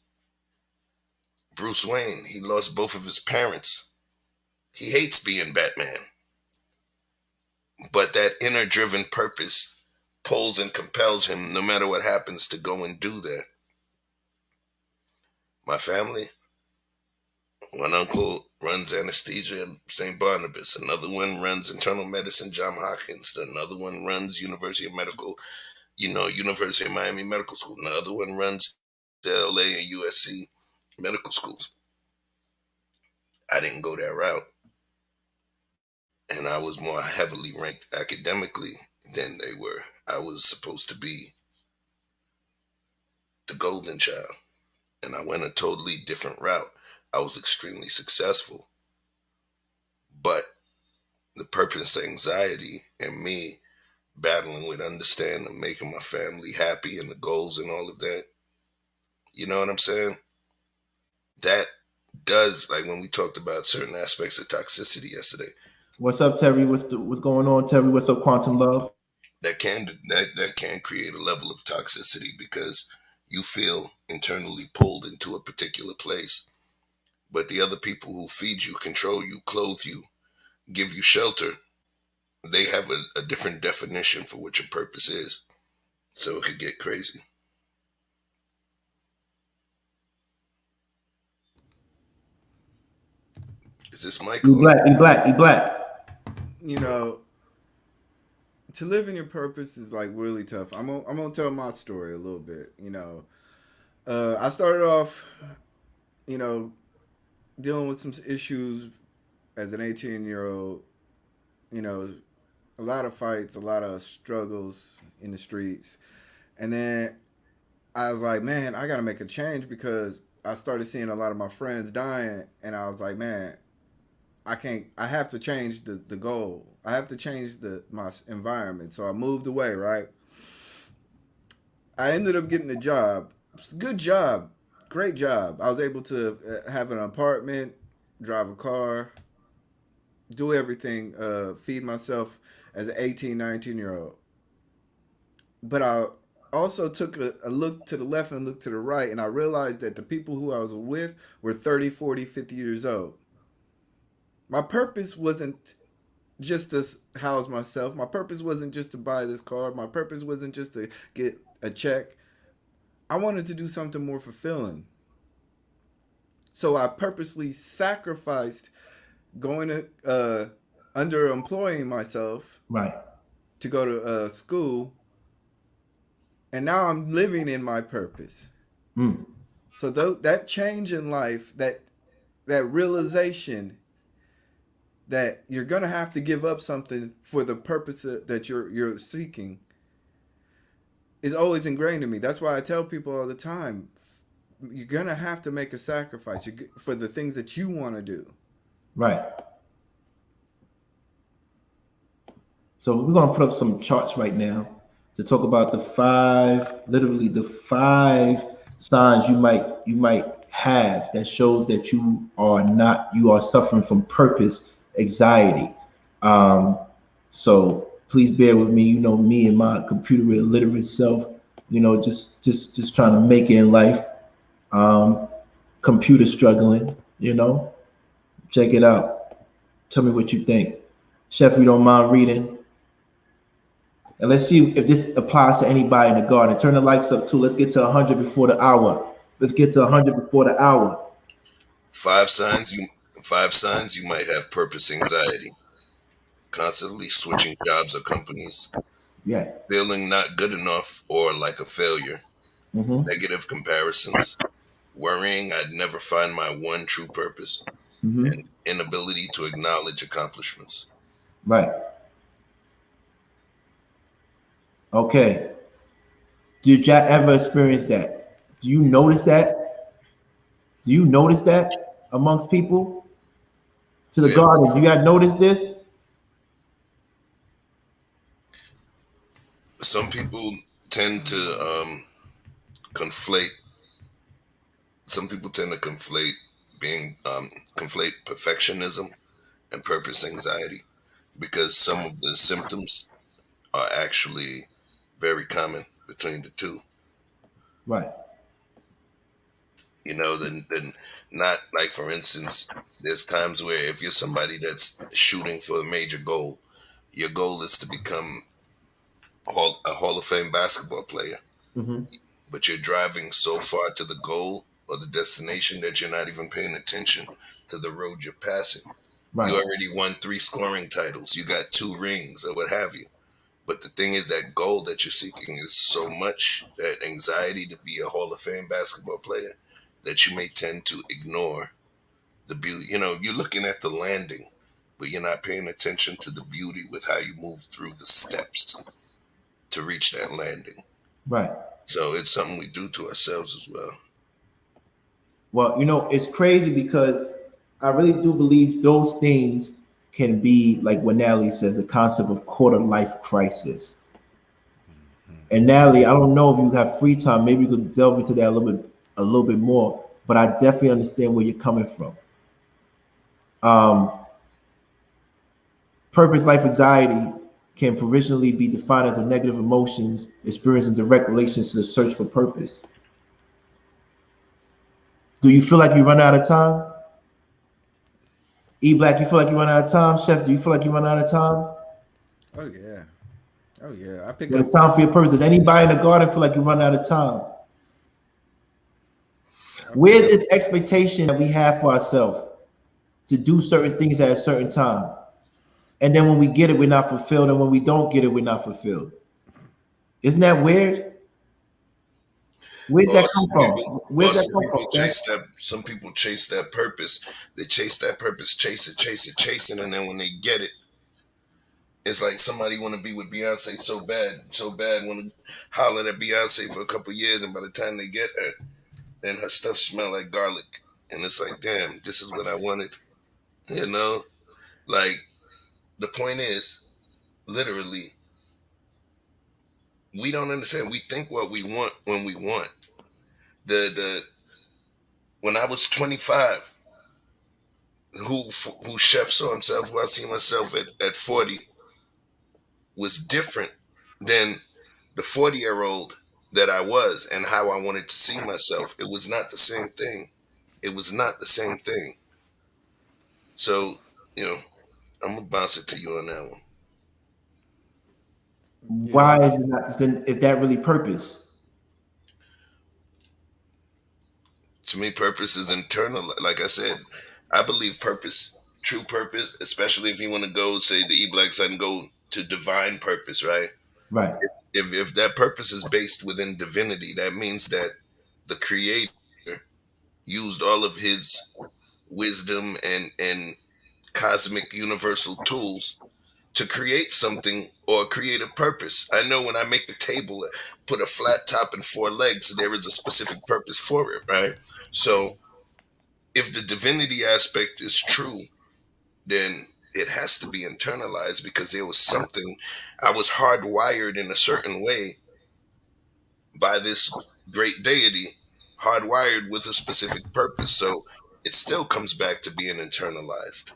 Bruce Wayne, he lost both of his parents. He hates being Batman. But that inner driven purpose pulls and compels him, no matter what happens, to go and do that. My family, one uncle runs anesthesia at St. Barnabas. Another one runs internal medicine, John Hopkins. Another one runs University of Miami Medical School. Another one runs the LA and USC medical schools. I didn't go that route. And I was more heavily ranked academically than they were. I was supposed to be the golden child. And I went a totally different route. I was extremely successful. But the purpose anxiety and me battling with understanding, making my family happy and the goals and all of that, you know what I'm saying? That does, like when we talked about certain aspects of toxicity yesterday, What's up, Terry? What's going on, Terry? What's up, Quantum Love? that can create a level of toxicity because you feel internally pulled into a particular place, but the other people who feed you, control you, clothe you, give you shelter, they have a different definition for what your purpose is. So it could get crazy. Is this Mike You or me? black, you black, you black. You know, to live in your purpose is like really tough. I'm gonna tell my story a little bit. I started off, you know, dealing with some issues as an 18-year-old. You know, a lot of fights, a lot of struggles in the streets, and then I was like, man, I gotta make a change because I started seeing a lot of my friends dying, and I was like, man, I can't. I have to change the goal. I have to change my environment. So I moved away. Right. I ended up getting a job. Good job. Great job. I was able to have an apartment, drive a car, do everything, feed myself as an 18, 19-year old. But I also took a look to the left and look to the right, and I realized that the people who I was with were 30, 40, 50 years old. My purpose wasn't just to house myself. My purpose wasn't just to buy this car. My purpose wasn't just to get a check. I wanted to do something more fulfilling. So I purposely sacrificed going to underemploying myself Right. to go to school, and now I'm living in my purpose. Mm. So that change in life, that realization that you're gonna have to give up something for the purpose that you're seeking is always ingrained in me. That's why I tell people all the time, you're gonna have to make a sacrifice for the things that you want to do. Right. So we're gonna put up some charts right now to talk about literally the five signs you might have that shows that you are suffering from purpose anxiety. Um, so please bear with me. You know me and my computer illiterate self. Just trying to make it in life. Um, Computer struggling. Check it out. Tell me what you think, Chef. You don't mind reading? And let's see if this applies to anybody in the garden. Turn the lights up too. Let's get to 100 before the hour. Let's get to 100 before the hour. Five signs you might have purpose anxiety. Constantly switching jobs or companies, Yeah. feeling not good enough or like a failure, Mm-hmm. negative comparisons, worrying I'd never find my one true purpose, Mm-hmm. and inability to acknowledge accomplishments. Right. Okay. Did y'all ever experience that? Do you notice that? Do you notice that amongst people? To the Yeah, garden, do you guys notice this? some people tend to conflate. Some people tend to being conflate perfectionism and purpose anxiety because some of the symptoms are actually very common between the two. Right. Then not like, for instance, there's times where if you're somebody that's shooting for a major goal, your goal is to become a Hall of Fame basketball player, Mm-hmm. but you're driving so far to the goal or the destination that you're not even paying attention to the road you're passing. You Right. already won 3 scoring titles, you got 2 rings or what have you. But the thing is, that goal that you're seeking is so much, that anxiety to be a Hall of Fame basketball player, that you may tend to ignore the beauty. You're looking at the landing, but you're not paying attention to the beauty with how you move through the steps to reach that landing. Right. So it's something we do to ourselves as well. Well, it's crazy because I really do believe those things can be like what Natalie says, the concept of quarter life crisis. And Natalie, I don't know if you have free time. Maybe you could delve into that a little bit more. But I definitely understand where you're coming from. Um, Purpose life anxiety can provisionally be defined as a negative emotions experienced in direct relations to the search for purpose. Do you feel like you run out of time? E Black, you feel like you run out of time? Chef, do you feel like you run out of time? Oh yeah, oh yeah. I pick When up. it's time for your purpose, does anybody in the garden feel like you run out of time? I pick Where's up. this expectation that we have for ourselves to do certain things at a certain time? And then when we get it, we're not fulfilled. And when we don't get it, we're not fulfilled. Isn't that weird? Where's that Or come some people, from? Where's or that some come from, people Chef? chase that. Some people chase that purpose. They chase that purpose, chase it, and then when they get it, it's like somebody want to be with Beyonce so bad, want to holler at Beyonce for a couple years, and by the time they get her, then her stuff smell like garlic, and it's like, damn, this is what I wanted. You know, like, the point is, literally, we don't understand. We think what we want when we want. The When I was 25, who chef saw himself, who I see myself at 40, was different than the 40-year-old that I was and how I wanted to see myself. It was not the same thing. It was not the same thing. So, you know, I'm gonna bounce it to you on that one. Yeah, Why is it not? Is that really purpose? To me, purpose is internal. Like I said, I believe purpose, true purpose, especially if you want to go, say, the E Black side and go to divine purpose, right? Right. If that purpose is based within divinity, that means that the creator used all of his wisdom and cosmic universal tools to create something or create a purpose. I know when I make a table, put a flat top and four legs, there is a specific purpose for it, right? So if the divinity aspect is true, then it has to be internalized because there was something I was hardwired in a certain way by this great deity, hardwired with a specific purpose. So it still comes back to being internalized.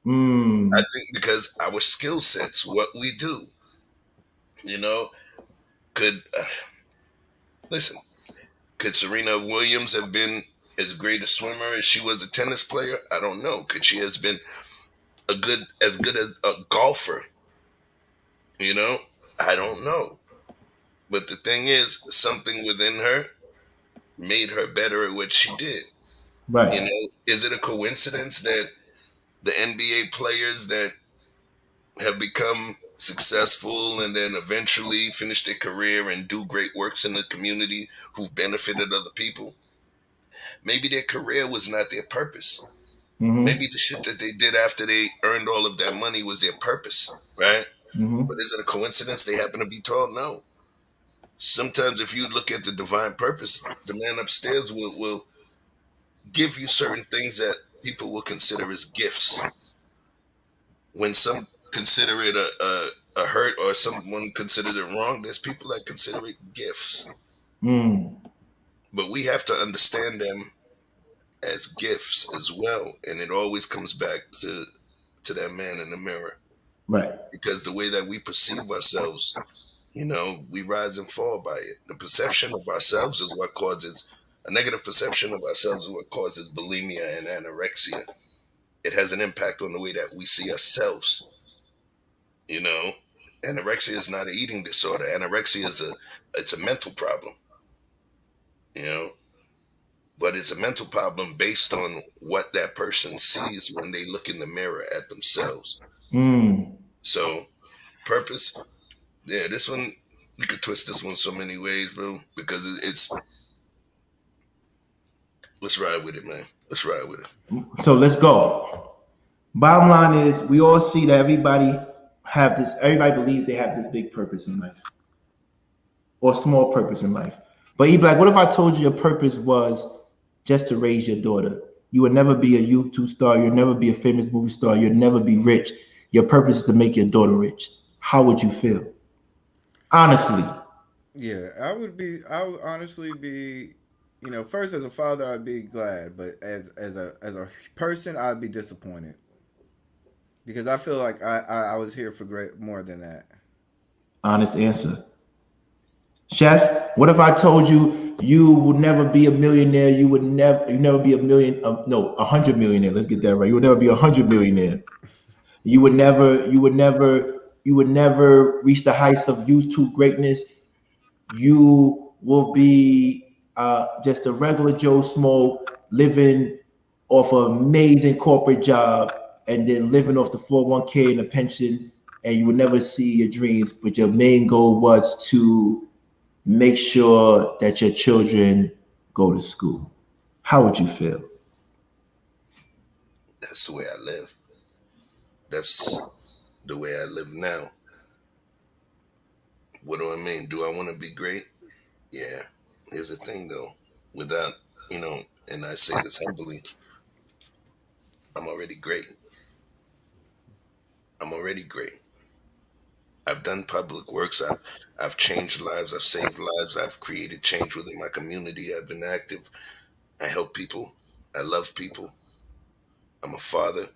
I Mm. think because our skill sets, what we do, you know, could listen. Could Serena Williams have been as great a swimmer as she was a tennis player? I don't know. Could she has been as good as a golfer? You know, I don't know. But the thing is, something within her made her better at what she did. You Right. know, is it a coincidence that the NBA players that have become successful and then eventually finish their career and do great works in the community who've benefited other people? Maybe their career was not their purpose. Mm-hmm. Maybe the shit that they did after they earned all of that money was their purpose, right? Mm-hmm. But is it a coincidence they happen to be tall? No. Sometimes if you look at the divine purpose, the man upstairs will give you certain things that people will consider as gifts. When some consider it a hurt or someone considered it wrong, there's people that consider it gifts. Mm. But we have to understand them as gifts as well. And it always comes back to that man in the mirror. Right. Because the way that we perceive ourselves, we rise and fall by it. The perception of ourselves is what causes a negative perception of ourselves is what causes bulimia and anorexia. It has an impact on the way that we see ourselves. You know, anorexia is not an eating disorder. Anorexia is a mental problem. You know, but it's a mental problem based on what that person sees when they look in the mirror at themselves. Mm. So purpose, yeah, this one you could twist this one so many ways, bro. Because it's let's ride with it, man. Let's ride with it. So let's go. Bottom line is, we all see that everybody believes they have this big purpose in life or small purpose in life. But you'd be like, what if I told you your purpose was just to raise your daughter? You would never be a YouTube star. You'll never be a famous movie star. You'll never be rich. Your purpose is to make your daughter rich. How would you feel? Honestly. Yeah, I would honestly be, first as a father I'd be glad, but as a person I'd be disappointed because I feel like I was here for great more than that. Honest answer. Chef, what if I told you you would never be a millionaire? You never be a million. No, 100 millionaire. Let's get that right. You would never be 100 millionaire. You would never reach the heights of YouTube greatness. You will be just a regular Joe Smo living off an amazing corporate job and then living off the 401k and a pension, and you would never see your dreams. But your main goal was to make sure that your children go to school. How would you feel? That's the way I live. That's the way I live now. What do I mean? Do I want to be great? Yeah. Here's the thing though. Without, and I say this humbly, I'm already great. I'm already great. I've done public works. I've changed lives. I've saved lives. I've created change within my community. I've been active. I help people. I love people. I'm a father.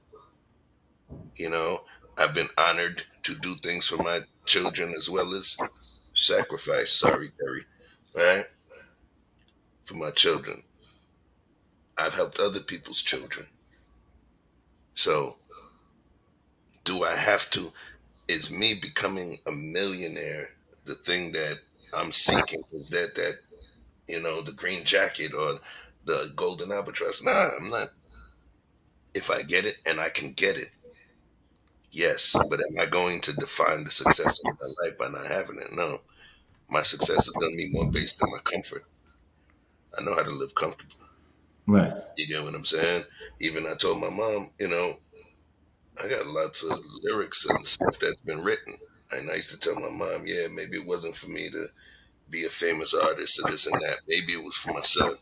You know, I've been honored to do things for my children as well as sacrifice. Sorry, Terry. Right? For my children. I've helped other people's children. So, do I have to? Is me becoming a millionaire the thing that I'm seeking? Is that the green jacket or the golden albatross? Nah, I'm not. If I get it and I can get it, yes. But am I going to define the success of my life by not having it? No. My success is going to be more based on my comfort. I know how to live comfortably. Right. You get what I'm saying? Even I told my mom, I got lots of lyrics and stuff that's been written. And I used to tell my mom, yeah, maybe it wasn't for me to be a famous artist or this and that. Maybe it was for my son.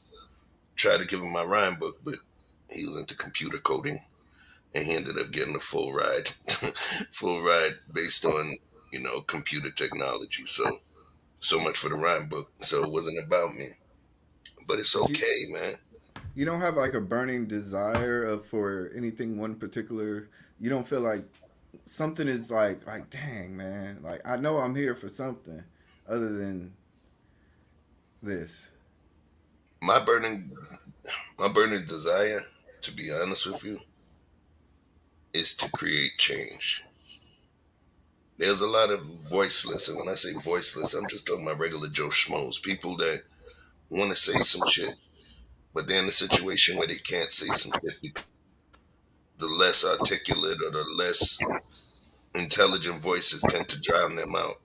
Tried to give him my rhyme book, but he was into computer coding, and he ended up getting a full ride, full ride based on computer technology. So much for the rhyme book. So it wasn't about me, but it's You okay, man. you don't have like a burning desire for anything one particular. You don't feel like something is like dang man, like I know I'm here for something other than this. My burning, my burning desire, to be honest with you, is to create change. There's a lot of voiceless, and when I say voiceless, I'm just talking about regular Joe Schmoes, people that want to say some shit, but they're in a situation where they can't say some shit because the less articulate or the less intelligent voices tend to drown them out.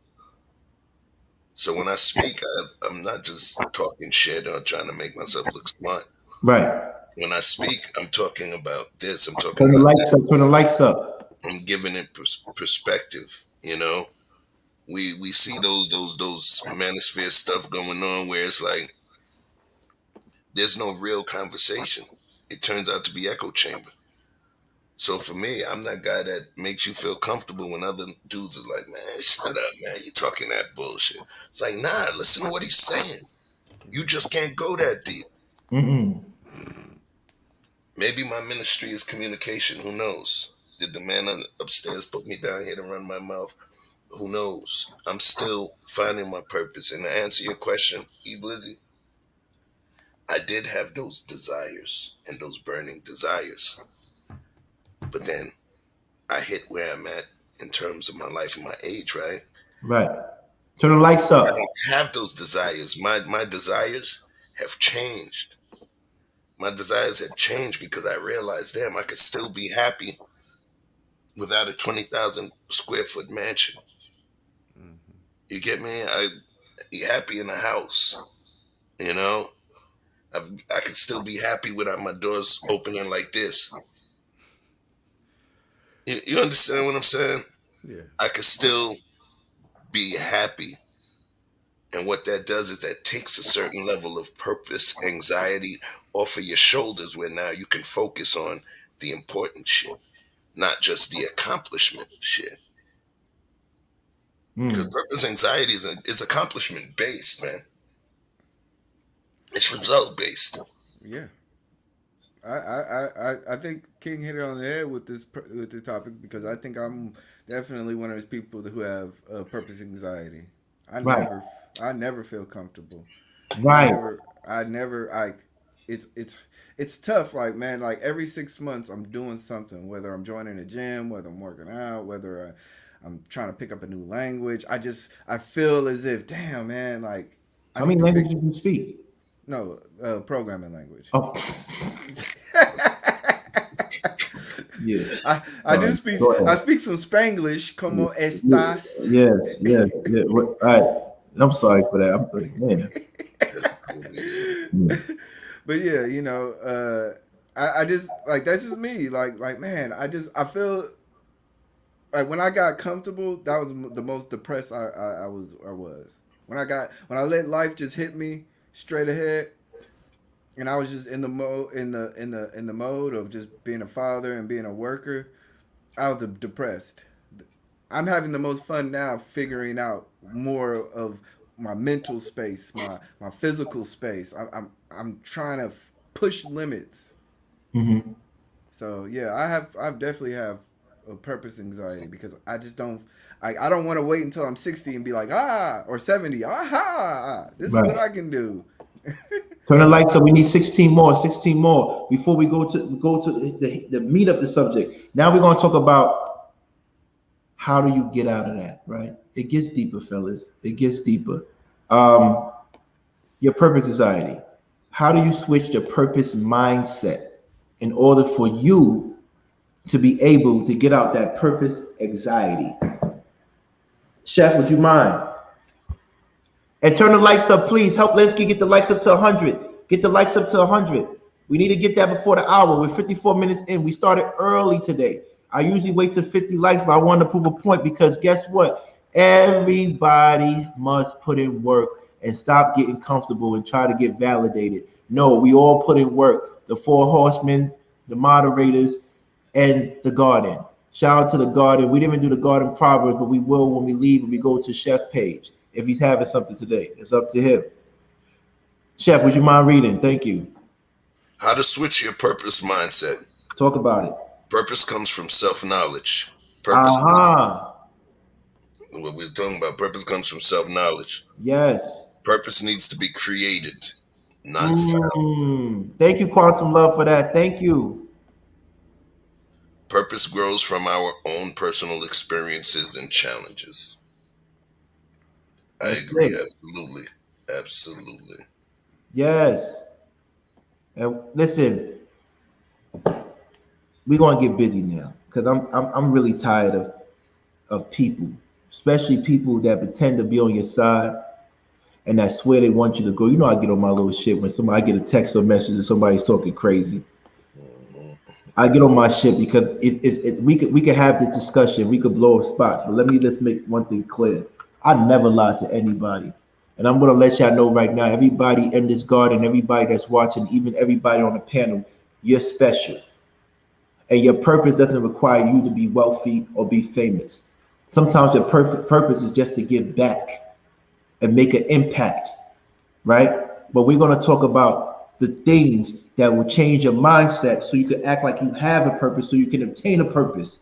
So when I speak, I'm not just talking shit or trying to make myself look smart. Right. When I speak, I'm talking about this, I'm talking Turn the about lights that. up. Turn the lights up. I'm giving it perspective, we see those manosphere stuff going on where it's like there's no real conversation. It turns out to be echo chamber. So for me, I'm that guy that makes you feel comfortable when other dudes are like, man, shut up, man, you talking that bullshit. It's like, nah, listen to what he's saying. You just can't go that deep. Mm-mm. Maybe my ministry is communication. Who knows? Did the man upstairs put me down here to run my mouth? Who knows? I'm still finding my purpose. And to answer your question, E Blizzy, I did have those desires and those burning desires. But then I hit where I'm at in terms of my life and my age, right? Right. Turn the lights I up. don't have those desires. My desires have changed. My desires have changed because I realized, damn, I could still be happy without a 20,000 square foot mansion. Mm-hmm. You get me? I be happy in a house, you know? I could still be happy without my doors opening like this. You understand what I'm saying? Yeah. I could still be happy. And what that does is that takes a certain level of purpose, anxiety off of your shoulders where now you can focus on the important shit, not just the accomplishment shit. Because Mm. purpose anxiety is accomplishment based, man. It's result based. Yeah. I think King hit it on the head with this topic because I think I'm definitely one of those people who have purpose anxiety. I Right. never I never feel comfortable. Right. I never like it's tough. Like man, like every 6 months I'm doing something. Whether I'm joining a gym, whether I'm working out, I'm trying to pick up a new language. I feel as if damn man, like I How many need to languages figure do you speak? no programming language. Oh, yeah. I do Sorry. speak. Go I ahead. speak some Spanglish. Yeah, Como yeah, estas? yes, yes, yeah. All right. I'm sorry for that. I'm like, man. Yeah. But yeah, I just like that's just me. Like man, I feel like when I got comfortable, that was the most depressed I was. When I let life just hit me straight ahead, and I was just in the mode in the mode of just being a father and being a worker. I was depressed. I'm having the most fun now figuring out more of my mental space, my physical space. I'm trying to push limits. Mm-hmm. So yeah, I definitely have a purpose anxiety because I just don't I don't want to wait until I'm 60 and be like or 70 this is what Right. I can do. Turn the lights up. We need 16 more. 16 more before we go to the meat of the subject. Now we're going to talk about how do you get out of that. Right? It gets deeper, fellas. It gets deeper. Um, your purpose anxiety. How do you switch your purpose mindset in order for you to be able to get out that purpose anxiety? Chef, would you mind? And turn the lights up, please. Help Linsky get the lights up to 100. Get the lights up to 100. We need to get that before the hour. We're 54 minutes in. We started early today. I usually wait to 50 likes, but I want to prove a point because guess what? Everybody must put in work and stop getting comfortable and try to get validated. No, we all put in work. The four horsemen, the moderators, and the garden. Shout out to the garden. We didn't even do the garden proverbs, but we will when we leave and we go to Chef page. If he's having something today, it's up to him. Chef, would you mind reading? Thank you. How to switch your purpose mindset. Talk about it. Purpose comes from self-knowledge. Purpose, Uh-huh. what we're talking about, purpose comes from self-knowledge. Yes. Purpose needs to be created, not found. Thank you, Quantum Love, for that. Thank you. Purpose grows from our own personal experiences and challenges. I That's agree, it. absolutely. Absolutely. Yes. And listen, we're gonna get busy now because I'm really tired of people, especially people that pretend to be on your side and that swear they want you to go. You know, I get on my little shit when I get a text or message and somebody's talking crazy. I get on my shit because we could have this discussion, we could blow up spots, but let me just make one thing clear. I never lie to anybody. And I'm gonna let y'all know right now, everybody in this garden, everybody that's watching, even everybody on the panel, you're special. And your purpose doesn't require you to be wealthy or be famous. Sometimes your perfect purpose is just to give back and make an impact, right? But we're gonna talk about the things that will change your mindset so you can act like you have a purpose, so you can obtain a purpose.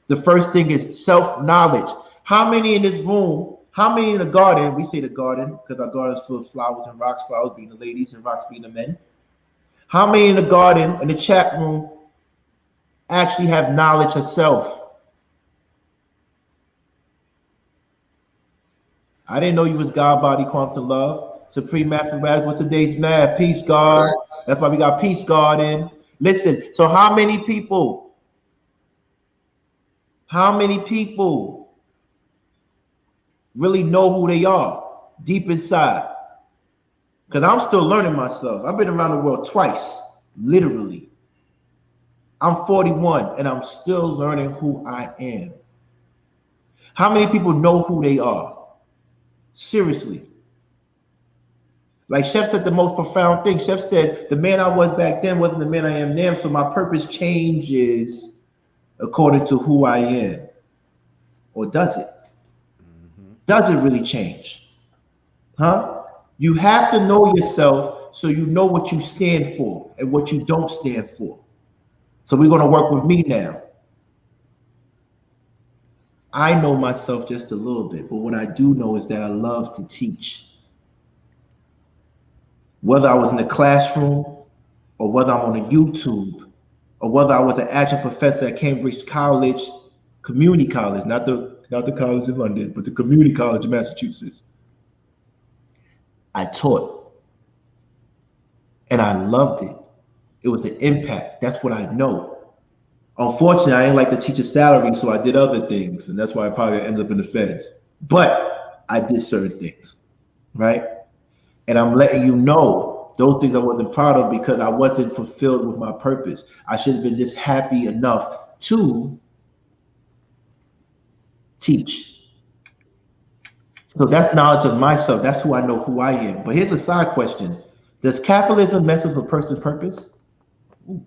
The first thing is self-knowledge. How many in this room, how many in the garden, we say the garden because our garden is full of flowers and rocks, flowers being the ladies and rocks being the men. How many in the garden, in the chat room, actually have knowledge of self? I didn't know you was God, body, quantum, love. Supreme mathematics. What's today's math? Peace, God. That's why we got Peace God in. Listen, so how many people really know who they are deep inside? Because I'm still learning myself. I've been around the world twice, literally. I'm 41 and I'm still learning who I am. How many people know who they are? Seriously. Like Chef said the most profound thing. Chef said, the man I was back then wasn't the man I am now, so my purpose changes according to who I am. Or does it? Does it really change? Huh? You have to know yourself so you know what you stand for and what you don't stand for. So we're going to work with me now. I know myself just a little bit, but what I do know is that I love to teach. Whether I was in the classroom or whether I'm on a YouTube or whether I was an adjunct professor at Cambridge College, community college, not the college in London, but the community college in Massachusetts. I taught and I loved it. It was an impact. That's what I know. Unfortunately, I didn't like the teacher salary, so I did other things, and that's why I probably ended up in the feds. But I did certain things, right? And I'm letting you know those things I wasn't proud of because I wasn't fulfilled with my purpose. I should have been just happy enough to teach. So that's knowledge of myself. That's who I know who I am. But here's a side question. Does capitalism mess with a person's purpose? Ooh.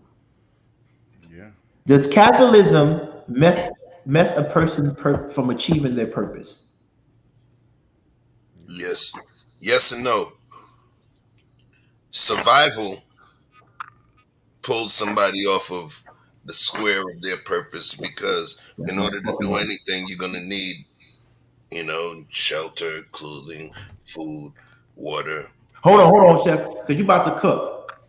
Yeah. Does capitalism mess a person from achieving their purpose? Yes. Yes and no. Survival pulled somebody off of the square of their purpose because in order to do anything, you're going to need, shelter, clothing, food, water. Hold on, Chef, because you about to cook.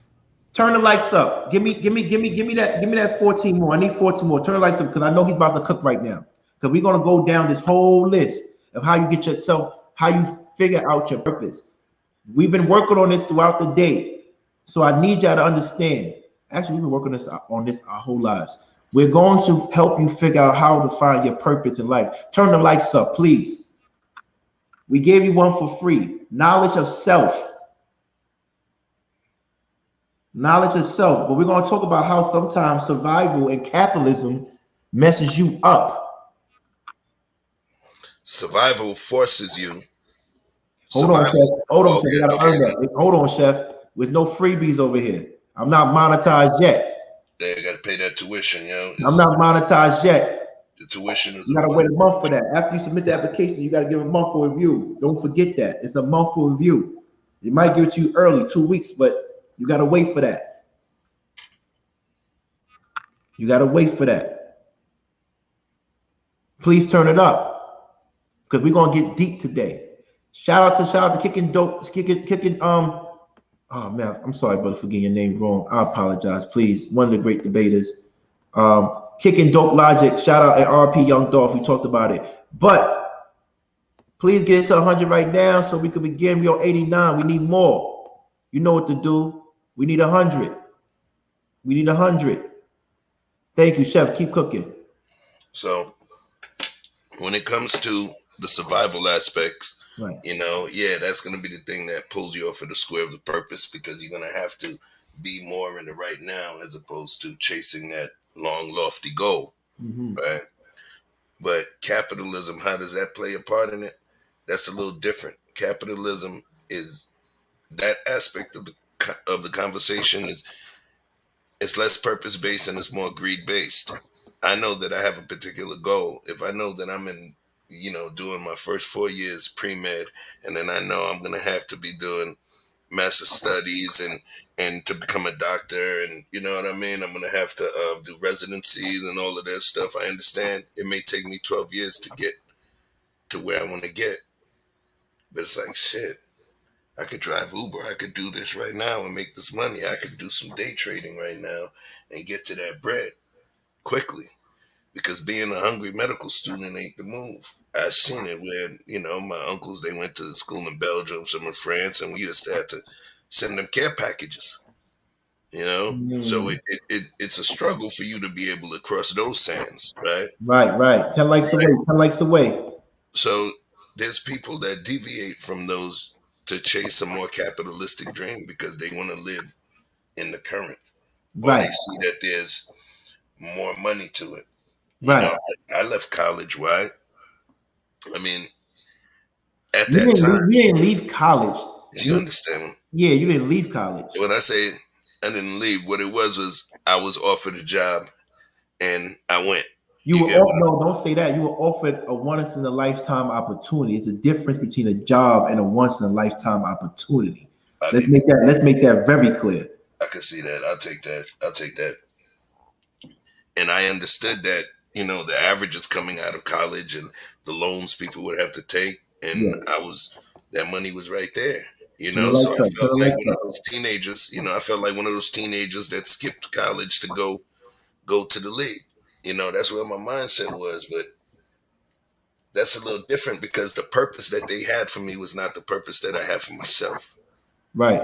Turn the lights up. Give me that 14 more. I need 14 more. Turn the lights up because I know he's about to cook right now. Because we're gonna go down this whole list of how you get yourself, how you figure out your purpose. We've been working on this throughout the day, so I need y'all to understand. Actually, we've been working on this our whole lives. We're going to help you figure out how to find your purpose in life. Turn the lights up, please. We gave you one for free. Knowledge of self. Knowledge of self. But we're going to talk about how sometimes survival and capitalism messes you up. Survival forces you. Hold on, Survival. chef. Hold on, Oh, chef. You yeah, gotta earn that. Hold on, chef. With no freebies over here. I'm not monetized yet. they got to pay that tuition, I'm not monetized yet. The tuition is You a gotta one. wait a month for that. After you submit the application, you gotta give a month for review. Don't forget that. It's a month for review. It might give it to you early, 2 weeks, but you gotta wait for that. You gotta wait for that. Please turn it up. Because we're gonna get deep today. Shout out to kicking dope, kicking oh man, I'm sorry, brother, for getting your name wrong. I apologize. Please, one of the great debaters. Kicking dope logic. Shout out at RP Young Dolph. We talked about it. But please get it to 100 right now so we can begin. We're on 89. We need more. You know what to do. We need 100. We need 100. Thank you, Chef. Keep cooking. So when it comes to the survival aspects, Right. that's going to be the thing that pulls you off of the square of the purpose, because you're going to have to be more in the right now as opposed to chasing that long, lofty goal. Mm-hmm. Right. But capitalism, how does that play a part in it? That's a little different. Capitalism is that aspect of the conversation is it's less purpose based and it's more greed based. I know that I have a particular goal. If I know that I'm in, doing my first 4 years pre-med, and then I know I'm gonna have to be doing master studies and to become a doctor, and you know what I mean. I'm gonna have to do residencies and all of that stuff. I understand it may take me 12 years to get to where I want to get, but it's like shit. I could drive Uber. I could do this right now and make this money. I could do some day trading right now and get to that bread quickly. Because being a hungry medical student ain't the move. I've seen it where, my uncles, they went to school in Belgium, some in France, and we used to have to send them care packages, So Mm. it's a struggle for you to be able to cross those sands, right? Right. 10 likes away. 10 likes away. So there's people that deviate from those to chase a more capitalistic dream because they want to live in the current, or they Right. see that there's more money to it. Right. I left college, right? I mean, at You that didn't time, leave, you didn't leave college. you understand? Yeah, you didn't leave college. When I say I didn't leave, what it was I was offered a job and I went. You You were get what no, don't say that. You were offered a once in a lifetime opportunity. It's a difference between a job and a once in a lifetime opportunity. I'll Let's give you. make that very clear. I can see that. I'll take that. I'll take that. And I understood that, the averages coming out of college and the loans people would have to take. Yeah. And that money was right there, To the So I lights up. To felt the like lights one of up. those teenagers, I felt like one of those teenagers that skipped college to go to the league. That's where my mindset was. But that's a little different because the purpose that they had for me was not the purpose that I had for myself. Right.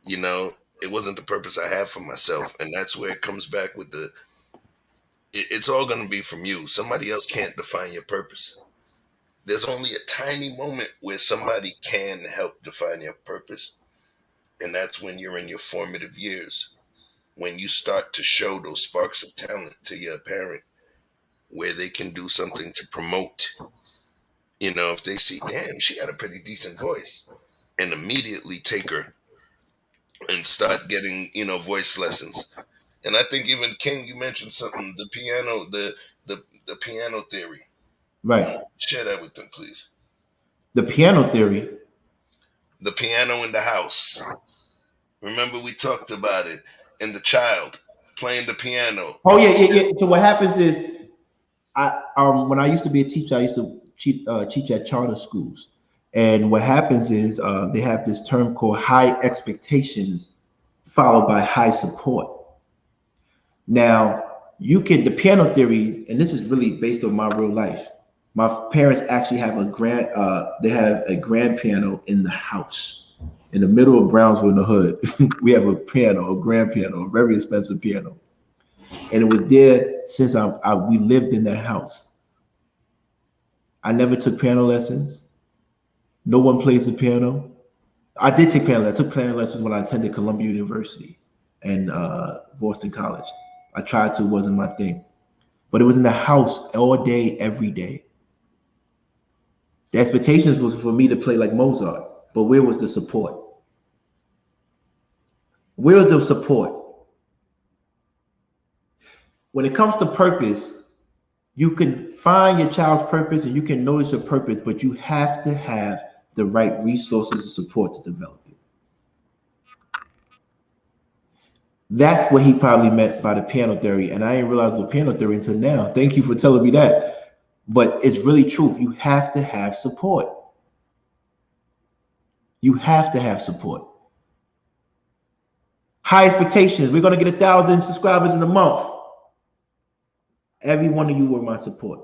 It wasn't the purpose I had for myself. And that's where it comes back with it's all going to be from you. Somebody else can't define your purpose. There's only a tiny moment where somebody can help define your purpose. And that's when you're in your formative years, when you start to show those sparks of talent to your parent, where they can do something to promote. If they see, damn, she got a pretty decent voice, and immediately take her and start getting, voice lessons. And I think even King, you mentioned something, the piano, the piano theory. Right. Share that with them, please. The piano theory. The piano in the house. Remember we talked about it. And the child playing the piano. Oh yeah. So what happens is, when I used to be a teacher, I used to teach at charter schools, and what happens is they have this term called high expectations followed by high support. Now, the piano theory, and this is really based on my real life. My parents actually have they have a grand piano in the house, in the middle of Brownsville in the hood. We have a grand piano, a very expensive piano, and it was there since we lived in that house. I never took piano lessons. No one plays the piano. I did take piano lessons. I took piano lessons when I attended Columbia University and Boston College. I tried to, it wasn't my thing. but it was in the house all day, every day. The expectations was for me to play like Mozart, but where was the support? Where was the support? When it comes to purpose, you can find your child's purpose and you can notice your purpose, but you have to have the right resources and support to develop it. That's what he probably meant by the piano theory, and I didn't realize what piano theory until now. Thank you for telling me that. But it's really truth. You have to have support. You have to have support. High expectations. We're going to get 1,000 subscribers in a month. Every one of you were my support.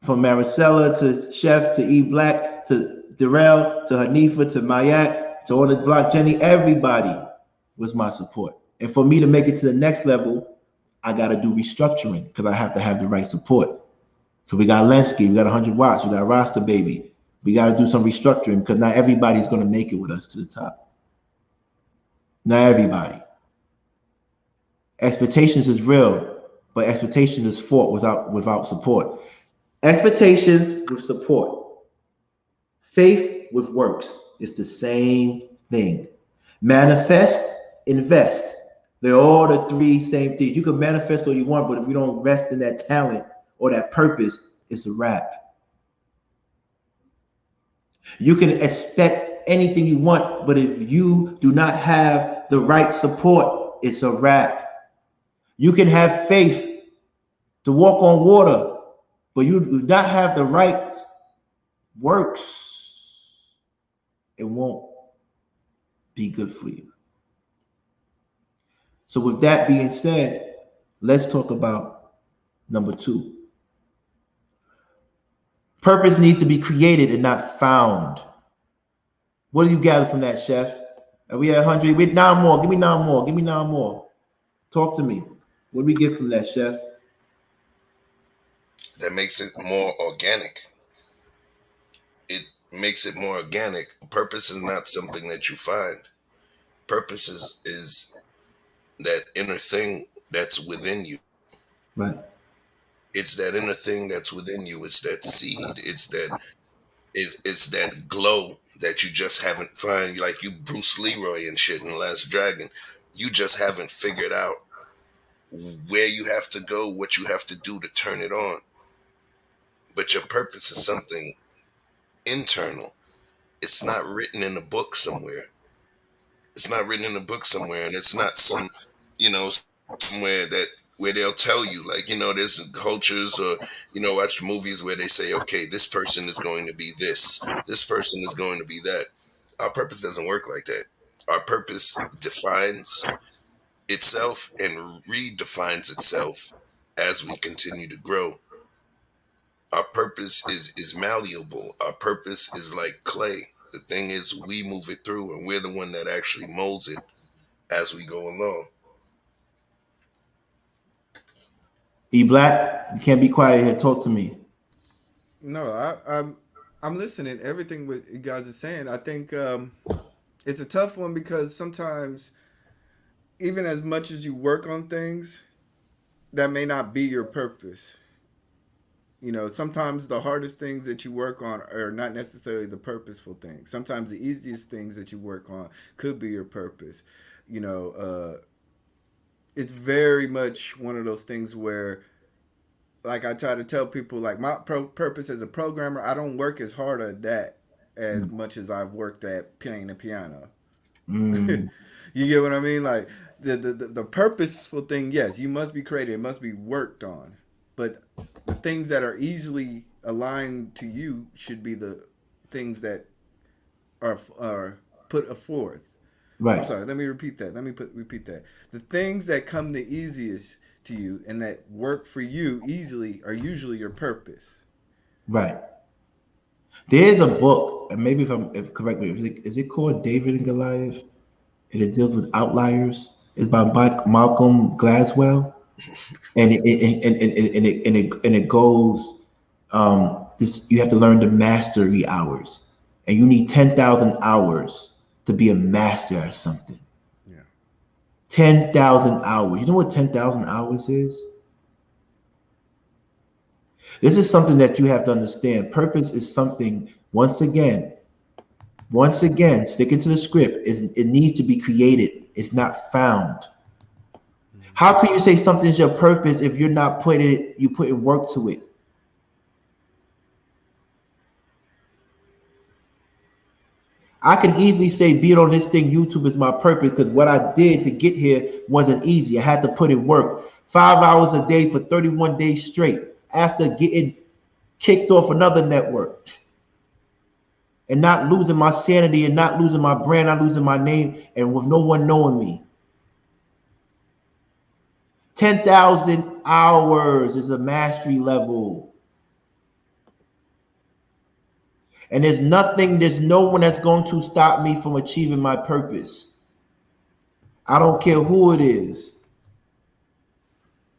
From Maricela to Chef to E Black to Darrell to Hanifa to Mayak to all the Block Jenny, everybody was my support. And for me to make it to the next level, I got to do restructuring because I have to have the right support. So we got Lenski, we got 100 watts, we got Rasta Baby. We got to do some restructuring because not everybody's going to make it with us to the top. Not everybody. Expectations is real, but expectations is fought without support. Expectations with support. Faith with works. It's the same thing. Manifest, invest. They're all the three same things. You can manifest all you want, but if you don't invest in that talent or that purpose, it's a wrap. You can expect anything you want, but if you do not have the right support, it's a wrap. You can have faith to walk on water, but you do not have the right works, it won't be good for you. So with that being said, let's talk about number 2. Purpose needs to be created and not found. What do you gather from that, Chef? Are we at 100? Wait, 9 more. Give me 9 more. Give me 9 more. Talk to me. What do we get from that, Chef? That makes it more organic. It makes it more organic. Purpose is not something that you find. Purpose is that inner thing that's within you. Right. It's that inner thing that's within you. It's that seed. It's that glow that you just haven't found. Like you Bruce Leroy and shit in The Last Dragon. You just haven't figured out where you have to go, what you have to do to turn it on. But your purpose is something internal. It's not written in a book somewhere. It's not written in a book somewhere, and it's not some, somewhere where they'll tell you, like, there's cultures or, watch movies where they say, okay, this person is going to be this person is going to be that. Our purpose doesn't work like that. Our purpose defines itself and redefines itself as we continue to grow. Our purpose is malleable. Our purpose is like clay. The thing is, we move it through, and we're the one that actually molds it as we go along. E Black, you can't be quiet here. Talk to me. No, I'm listening. Everything what you guys are saying. I think it's a tough one because sometimes, even as much as you work on things, that may not be your purpose. Sometimes the hardest things that you work on are not necessarily the purposeful things. Sometimes the easiest things that you work on could be your purpose. It's very much one of those things where, like I try to tell people, like my purpose as a programmer, I don't work as hard at that as much as I've worked at playing the piano. Mm. You get what I mean? Like the purposeful thing, yes, you must be creative, it must be worked on. But the things that are easily aligned to you should be the things that are put forth. Right. I'm sorry. Let me repeat that. Repeat that. The things that come the easiest to you and that work for you easily are usually your purpose. Right. There's a book, and maybe if correct me, is it called David and Goliath? And it deals with outliers. It's by Malcolm Gladwell, and it goes. This you have to learn the mastery hours, and you need 10,000 hours to be a master at something. Yeah. 10,000 hours. You know what 10,000 hours is? This is something that you have to understand. Purpose is something, once again, sticking to the script, it needs to be created. It's not found. How can you say something is your purpose if you're not putting work to it? I can easily say being on this thing, YouTube is my purpose, because what I did to get here wasn't easy. I had to put in work. 5 hours a day for 31 days straight after getting kicked off another network and not losing my sanity and not losing my brand, not losing my name, and with no one knowing me. 10,000 hours is a mastery level. And there's no one that's going to stop me from achieving my purpose. I don't care who it is.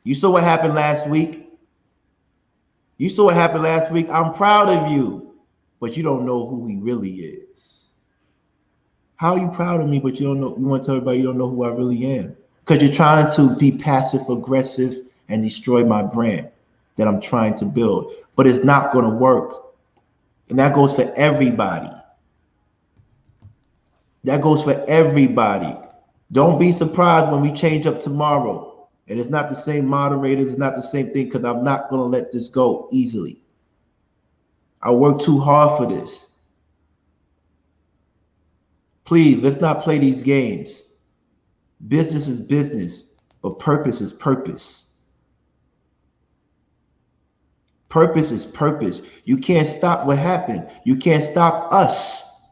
You saw what happened last week. I'm proud of you, but you don't know who he really is. How are you proud of me, but you don't know? You want to tell everybody you don't know who I really am? Because you're trying to be passive aggressive and destroy my brand that I'm trying to build. But it's not going to work. And that goes for everybody. Don't be surprised when we change up tomorrow. And it's not the same moderators, it's not the same thing, because I'm not going to let this go easily. I work too hard for this. Please, let's not play these games. Business is business, but purpose is purpose. Purpose is purpose. You can't stop what happened. You can't stop us.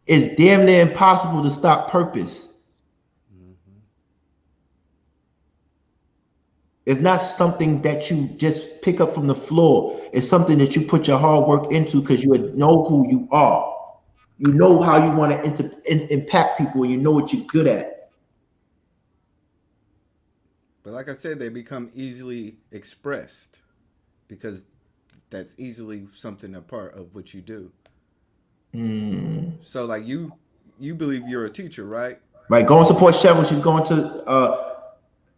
It's damn near impossible to stop purpose. It's not something that you just pick up from the floor. It's something that you put your hard work into because you know who you are. You know how you want to impact people, and you know what you're good at. But like I said, they become easily expressed because that's easily something a part of what you do. So like you believe you're a teacher, right? Right. Go and support Cheryl. She's going to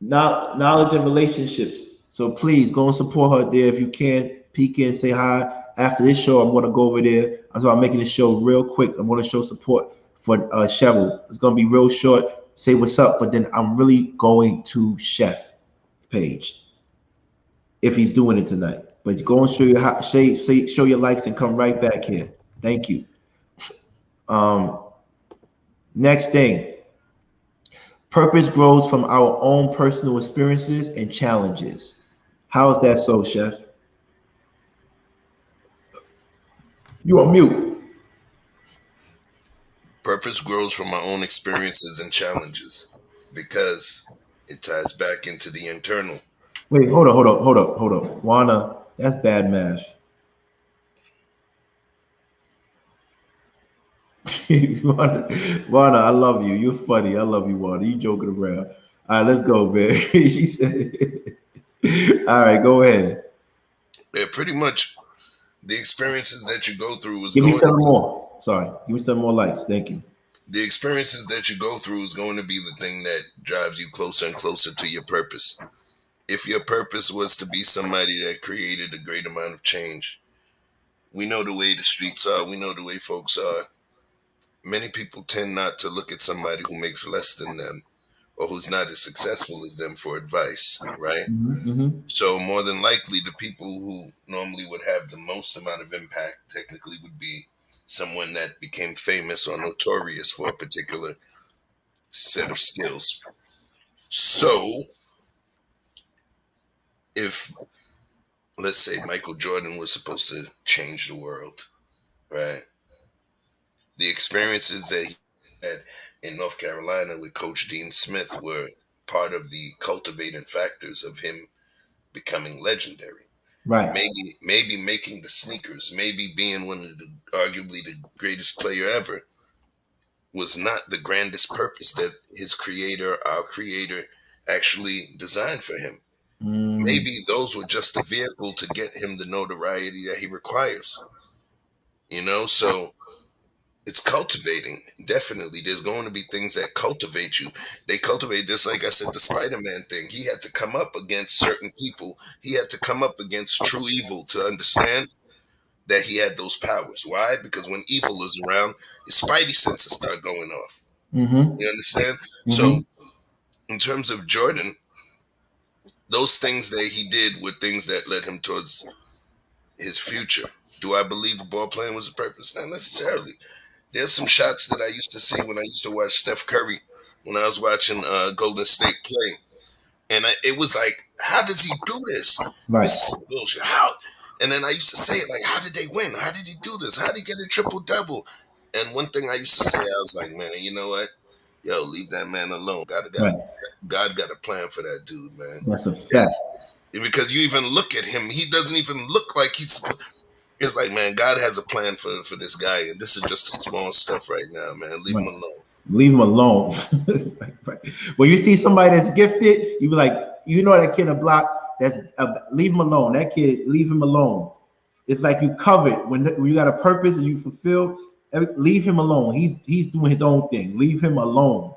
knowledge and relationships. So please go and support her there if you can. Peek in, say hi. After this show, I'm going to go over there. I'm making this show real quick. I'm going to show support for Cheryl. It's going to be real short. Say what's up, but then I'm really going to Chef page if he's doing it tonight. But go and show your likes and come right back here. Thank you. Next thing. Purpose grows from our own personal experiences and challenges. How is that so, Chef? You on mute. Purpose grows from our own experiences and challenges because it ties back into the internal. Wait, hold up. Juana, that's bad mash. Juana, I love you. You're funny. I love you, Juana. You joking around. All right, let's go, man. She said, all right, go ahead. Yeah, pretty much the experiences that you go through is Give me going some more. Sorry. Give me some more likes. Thank you. the experiences that you go through is going to be the thing that drives you closer and closer to your purpose. If your purpose was to be somebody that created a great amount of change, we know the way the streets are, we know the way folks are. Many people tend not to look at somebody who makes less than them or who's not as successful as them for advice, right? Mm-hmm. So more than likely, the people who normally would have the most amount of impact technically would be someone that became famous or notorious for a particular set of skills. So if, let's say, Michael Jordan was supposed to change the world, right? The experiences that he had in North Carolina with Coach Dean Smith were part of the cultivating factors of him becoming legendary. Right. Maybe making the sneakers, maybe being one of the arguably the greatest player ever was not the grandest purpose that his creator, our creator, actually designed for him. Maybe those were just a vehicle to get him the notoriety that he requires. So It's cultivating. Definitely. There's going to be things that cultivate you. They cultivate, just like I said, the Spider-Man thing. He had to come up against certain people. He had to come up against true evil to understand that he had those powers. Why? Because when evil is around, his spidey senses start going off. Mm-hmm. You understand? So, Mm-hmm. in terms of Jordan, those things that he did were things that led him towards his future. Do I believe the ball playing was a purpose? Not necessarily. There's some shots that I used to see when I used to watch Steph Curry when I was watching Golden State play, and it was like, how does he do this? Right. This is some bullshit. How? And then I used to say it like, how did they win? How did he do this? How did he get a triple double? And one thing I used to say, I was like, man, you know what? Yo, leave that man alone. Right. God got a plan for that dude, man. That's a fact. Because you even look at him, he doesn't even look like he's supposed. It's like, man, God has a plan for this guy, and this is just the small stuff right now, man. Leave him alone. Leave him alone. Right. When you see somebody that's gifted, you be like, you know that kid a block. That's leave him alone. That kid, leave him alone. It's like you covered when you got a purpose and you fulfill. Leave him alone. He's doing his own thing. Leave him alone.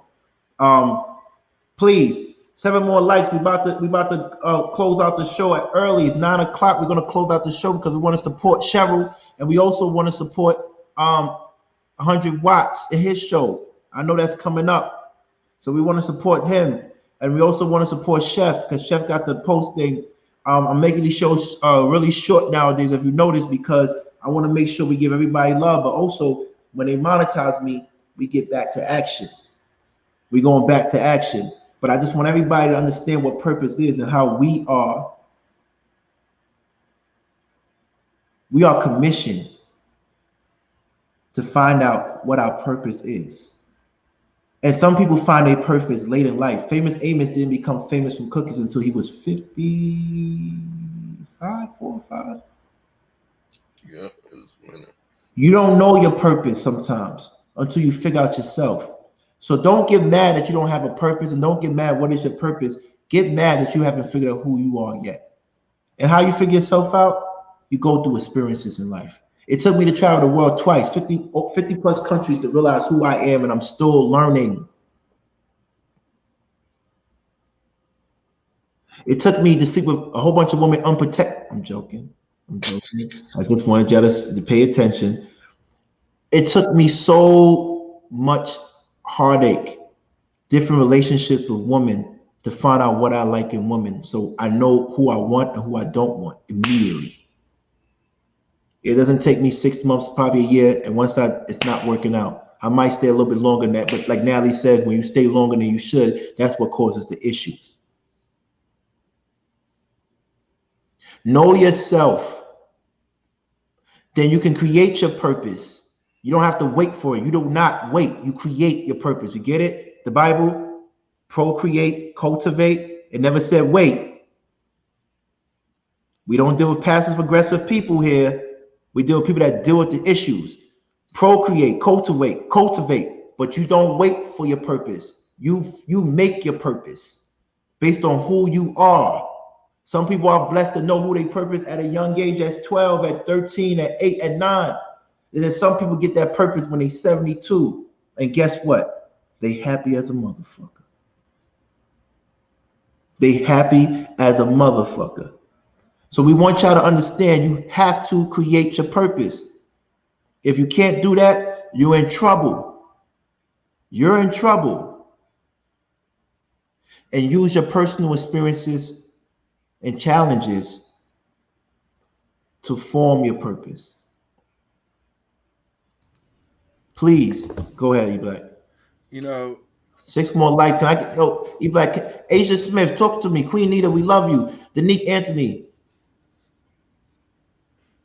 Please, 7 more likes. We about to close out the show at early. It's 9 o'clock. We're gonna close out the show because we want to support Cheryl, and we also want to support 100 Watts in his show. I know that's coming up, so we want to support him, and we also want to support Chef because Chef got the posting. I'm making these shows really short nowadays, if you notice, because I want to make sure we give everybody love, but also when they monetize me, we get back to action. We're going back to action. But I just want everybody to understand what purpose is and how we are commissioned to find out what our purpose is. And some people find their purpose late in life. Famous Amos didn't become famous from cookies until he was 55, 4 or 5. Yeah. You don't know your purpose sometimes until you figure out yourself. So don't get mad that you don't have a purpose, and don't get mad what is your purpose. Get mad that you haven't figured out who you are yet. And how you figure yourself out? You go through experiences in life. It took me to travel the world twice, 50 plus countries to realize who I am, and I'm still learning. It took me to sleep with a whole bunch of women unprotected. I'm joking. I just wanted you to pay attention. It took me so much heartache, different relationships with women to find out what I like in women. So I know who I want and who I don't want immediately. It doesn't take me 6 months, probably a year. And once it's not working out, I might stay a little bit longer than that. But like Natalie says, when you stay longer than you should, that's what causes the issues. Know yourself. Then you can create your purpose. You don't have to wait for it. You do not wait. You create your purpose. You get it? The Bible, procreate, cultivate. It never said wait. We don't deal with passive aggressive people here. We deal with people that deal with the issues. Procreate, cultivate, but you don't wait for your purpose. You make your purpose based on who you are. Some people are blessed to know who they purpose at a young age, at 12, at 13, at 8, at 9. And then some people get that purpose when they're 72. And guess what? They happy as a motherfucker. They happy as a motherfucker. So we want y'all to understand you have to create your purpose. If you can't do that, you're in trouble. You're in trouble. And use your personal experiences and challenges to form your purpose. Please go ahead, E-Black. 6 more likes. Can I get E-Black? Asia Smith, talk to me. Queen Nita, we love you. Danique Anthony.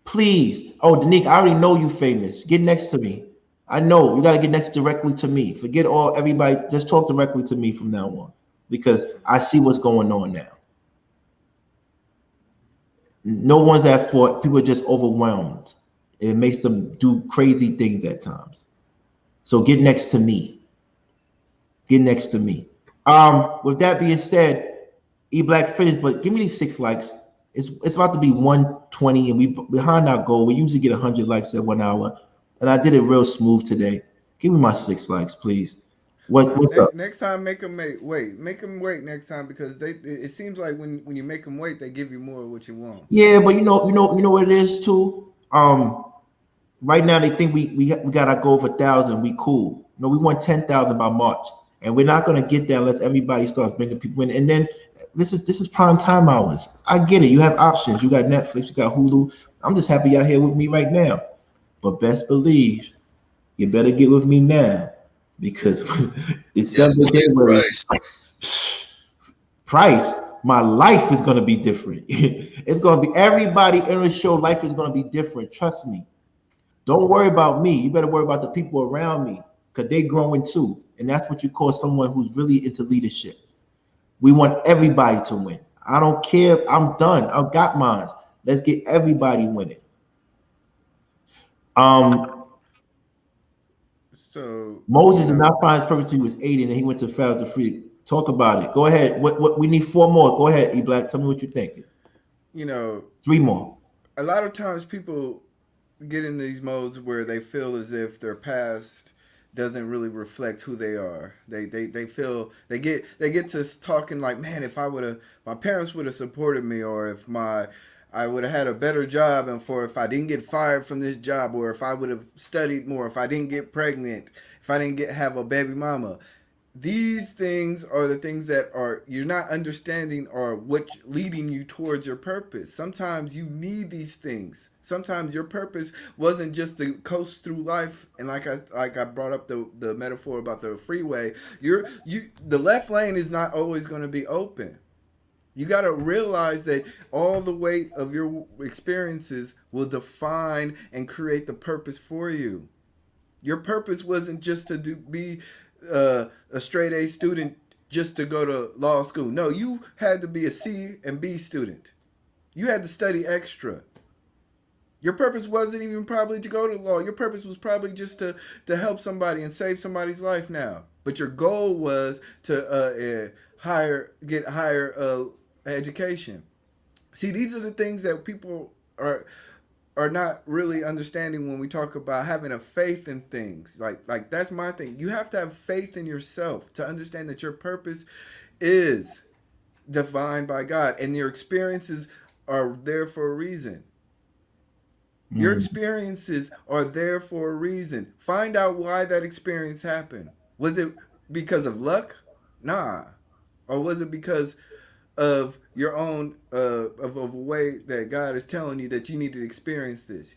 Please. Oh, Danique, I already know you famous. Get next to me. I know you got to get next directly to me. Forget everybody. Just talk directly to me from now on, because I see what's going on now. No one's at fault. People are just overwhelmed. It makes them do crazy things at times. So get next to me. Get next to me. With that being said, E-Black finished, but give me these 6 likes. It's about to be 120, and we behind our goal. We usually get 100 likes at 1 hour. And I did it real smooth today. Give me my 6 likes, please. What's up? Next time, make them wait. Make them wait next time because it seems like when you make them wait, they give you more of what you want. Yeah, but you know what it is too. Right now they think we gotta go over 1,000. We cool. No, we want 10,000 by March, and we're not gonna get there unless everybody starts bringing people in. And then this is prime time hours. I get it. You have options. You got Netflix. You got Hulu. I'm just happy y'all here with me right now. But best believe you better get with me now because Yes, December, yes, January, Bryce. price, my life is gonna be different. It's gonna be everybody in the show. Life is gonna be different. Trust me. Don't worry about me. You better worry about the people around me because they growing too. And that's what you call someone who's really into leadership. We want everybody to win. I don't care. I'm done. I've got mine. Let's get everybody winning. Um, So you Moses did know, not find his purpose until he was 80, and then he went to Pharaoh to free. Talk about it. Go ahead. What we need 4 more. Go ahead, E Black. Tell me what you think. you know, 3 more. a lot of times people get in these modes where they feel as if their past doesn't really reflect who they are. They feel they get to talking like, man, if I would have my parents would have supported me, or if my I would have had a better job, and for if I didn't get fired from this job, or if I would have studied more, if I didn't get pregnant, if I didn't get have a baby mama. These things are the things that are you're not understanding are what leading you towards your purpose. Sometimes you need these things. Sometimes your purpose wasn't just to coast through life, and like I brought up the metaphor about the freeway. The left lane is not always going to be open. You got to realize that all the weight of your experiences will define and create the purpose for you. Your purpose wasn't just to be a straight A student just to go to law school. No, you had to be a C and B student. You had to study extra. Your purpose wasn't even probably to go to law. Your purpose was probably just to help somebody and save somebody's life now. But your goal was to get higher education. See, these are the things that people are not really understanding when we talk about having a faith in things. Like that's my thing. You have to have faith in yourself to understand that your purpose is defined by God and your experiences are there for a reason. Your Mm, experiences are there for a reason. Find out why that experience happened. Was it because of luck? Nah. Or was it because of your own of a way that God is telling you that you need to experience this?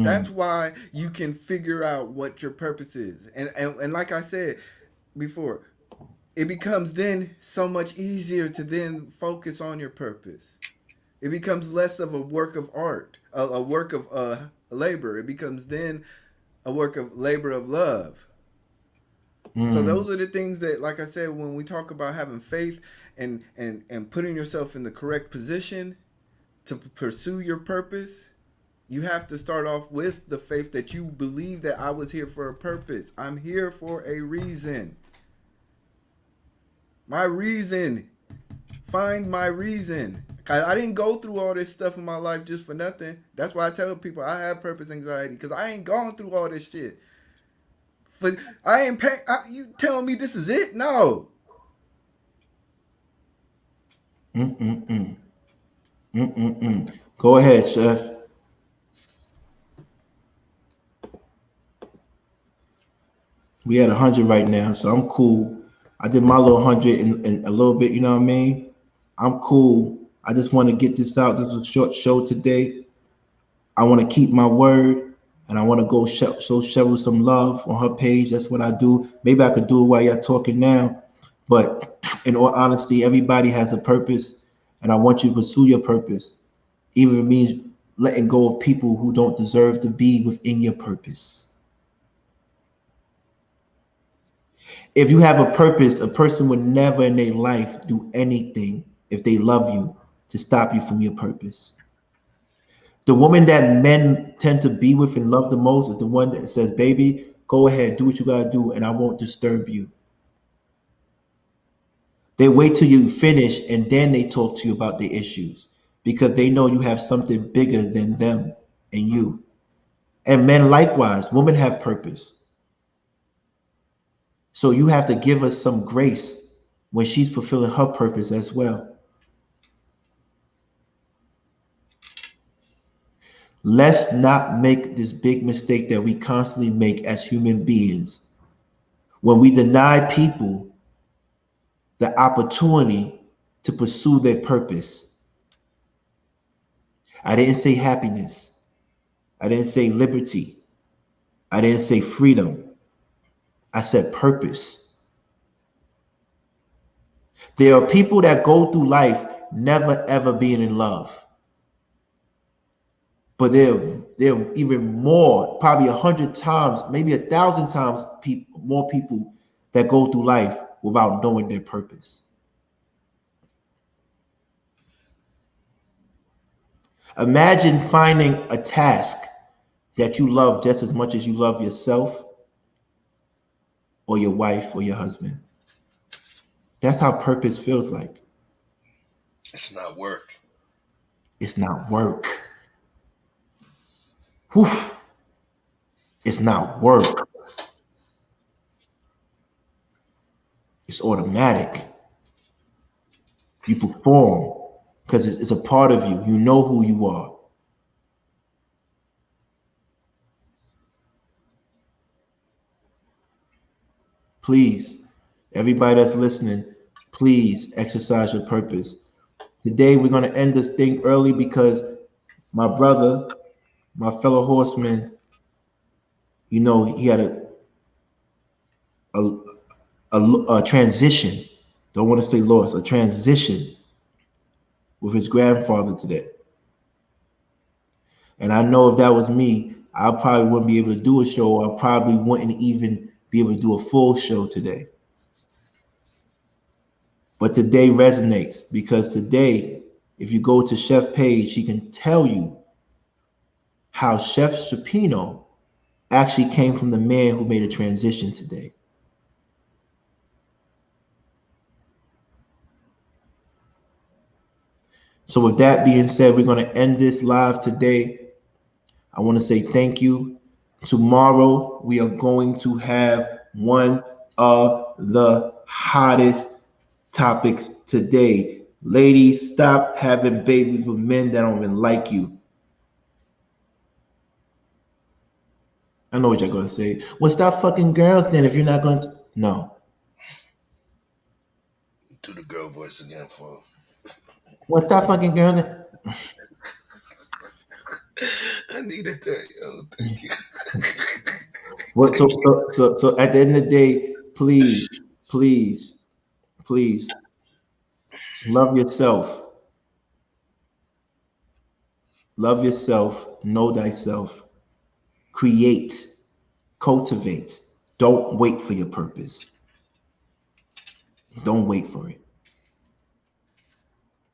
That's mm, why you can figure out what your purpose is. And like I said before, it becomes then so much easier to then focus on your purpose. It becomes less of a work of art, a work of labor. It becomes then a work of labor of love. So mm, those are the things that, like I said, when we talk about having faith and putting yourself in the correct position to pursue your purpose, you have to start off with the faith that you believe that I was here for a purpose. I'm here for a reason. My reason. Find my reason. I didn't go through all this stuff in my life just for nothing. That's why I tell people I have purpose anxiety because I ain't gone through all this shit. But I ain't pay. You telling me this is it? No. mm, mm, mm, mm, mm, mm. Go ahead, Chef. We at 100 right now, so I'm cool. I did my little 100 in a little bit. You know what I mean? I'm cool. I just want to get this out. This is a short show today. I want to keep my word, and I want to go show Cheryl some love on her page. That's what I do. Maybe I could do it while you're talking now, but in all honesty, everybody has a purpose, and I want you to pursue your purpose, even if it means letting go of people who don't deserve to be within your purpose. If you have a purpose, a person would never in their life do anything if they love you to stop you from your purpose. The woman that men tend to be with and love the most is the one that says, baby, go ahead, do what you gotta do, and I won't disturb you. They wait till you finish and then they talk to you about the issues because they know you have something bigger than them and you. And men likewise, women have purpose. So you have to give us some grace when she's fulfilling her purpose as well. Let's not make this big mistake that we constantly make as human beings when we deny people the opportunity to pursue their purpose. I didn't say happiness. I didn't say liberty. I didn't say freedom. I said purpose. There are people that go through life never ever being in love. But there are even more, probably 100 times, maybe 1,000 times more people that go through life without knowing their purpose. Imagine finding a task that you love just as much as you love yourself or your wife or your husband. That's how purpose feels like. It's not work. It's not work. Whew. It's not work. It's automatic. You perform because it's a part of you. You know who you are. Please, everybody that's listening, please exercise your purpose. Today, we're going to end this thing early because my brother, my fellow horseman, he had a, a transition. Don't want to say loss, a transition with his grandfather today. And I know if that was me, I probably wouldn't be able to do a show. I probably wouldn't even be able to do a full show today. But today resonates because today, if you go to Chef page, he can tell you how Chef Shapino actually came from the man who made a transition today. So with that being said, we're going to end this live today. I want to say thank you. Tomorrow, we are going to have one of the hottest topics today. Ladies, stop having babies with men that don't even like you. I know what you're going to say. Well, stop fucking girls then if you're not going to. No. Do the girl voice again for. Well, stop fucking girls then. I needed that, yo. Thank you. Well, Thank you. so at the end of the day, please, please, please love yourself. Love yourself. Know thyself. Create. Cultivate. Don't wait for your purpose. Don't wait for it.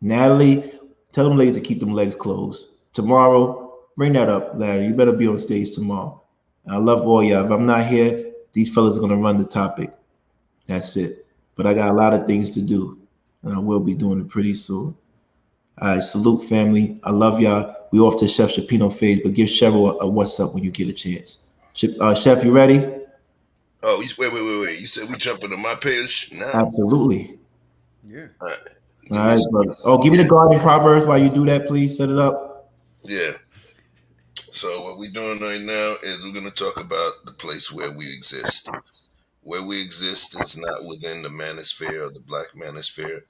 Natalie, tell them ladies to keep them legs closed. Tomorrow, bring that up, Larry. You better be on stage tomorrow. I love all y'all. If I'm not here, these fellas are gonna run the topic. That's it. But I got a lot of things to do, and I will be doing it pretty soon. All right, salute family. I love y'all. We off to Chef Shapino phase, but give Cheryl a what's up when you get a chance. Chef, you ready? Oh, wait. You said we jumping to my page now? Absolutely. Yeah. All right. All Give me a right, second. brother. Oh, give me the Guardian Proverbs while you do that, please. Set it up. Yeah. So what we're doing right now is we're going to talk about the place where we exist. Where we exist is not within the manosphere or the black manosphere.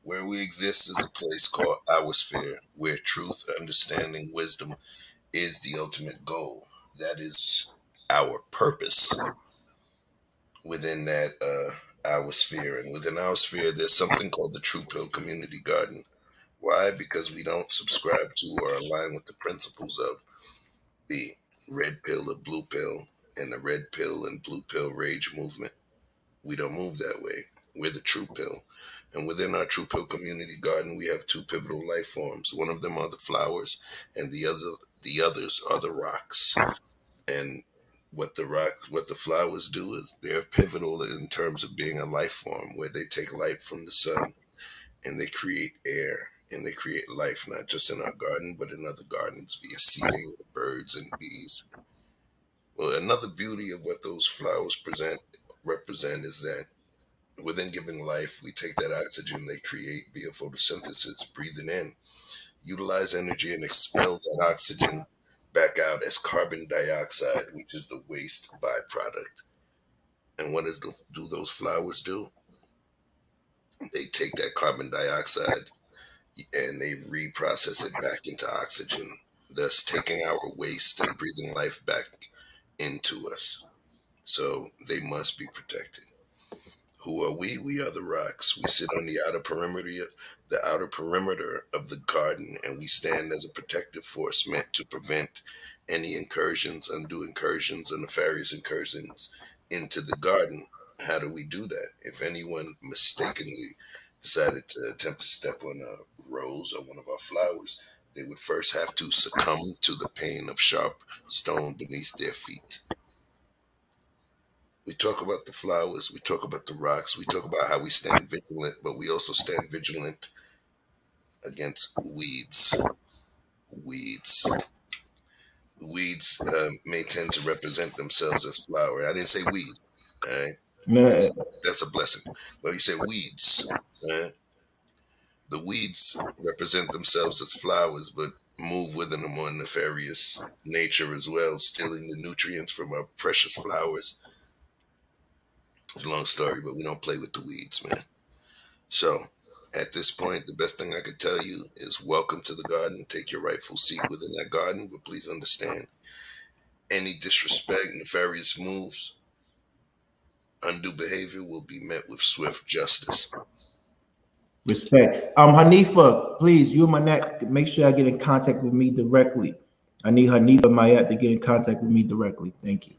Where we exist is a place called our sphere, where truth, understanding, wisdom is the ultimate goal. That is our purpose within that our sphere. And within our sphere, there's something called the True Pill Community Garden. Why? Because we don't subscribe to or align with the principles of the red pill or blue pill and the red pill and blue pill rage movement. We don't move that way. We're the true pill. And within our true pill community garden, we have two pivotal life forms. One of them are the flowers, and the others are the rocks. And what the flowers do is they're pivotal in terms of being a life form where they take light from the sun and they create air and they create life not just in our garden but in other gardens via seeding with birds and bees. Well, another beauty of what those flowers represent is that within giving life, we take that oxygen they create via photosynthesis, breathe it in, utilize energy, and expel that oxygen back out as carbon dioxide, which is the waste byproduct. And what do those flowers do? They take that carbon dioxide and they reprocess it back into oxygen, thus taking our waste and breathing life back into us. So they must be protected. Who are we? We are the rocks. We sit on the outer perimeter of the garden, and we stand as a protective force meant to prevent any incursions, undue incursions, or nefarious incursions into the garden. How do we do that? If anyone mistakenly decided to attempt to step on a rose or one of our flowers, they would first have to succumb to the pain of sharp stone beneath their feet. We talk about the flowers, we talk about the rocks, we talk about how we stand vigilant, but we also stand vigilant against weeds. Weeds. Weeds may tend to represent themselves as flower. I didn't say weed. All right, Nah. that's a blessing. But he said weeds. All right? The weeds represent themselves as flowers, but move within a more nefarious nature as well, stealing the nutrients from our precious flowers. It's a long story, but we don't play with the weeds, man. So, at this point, the best thing I could tell you is welcome to the garden. Take your rightful seat within that garden, but please understand any disrespect, nefarious moves, undue behavior will be met with swift justice. Respect. Hanifa, please, you and my neck, make sure I get in contact with me directly. I need Hanifa Mayat to get in contact with me directly. Thank you.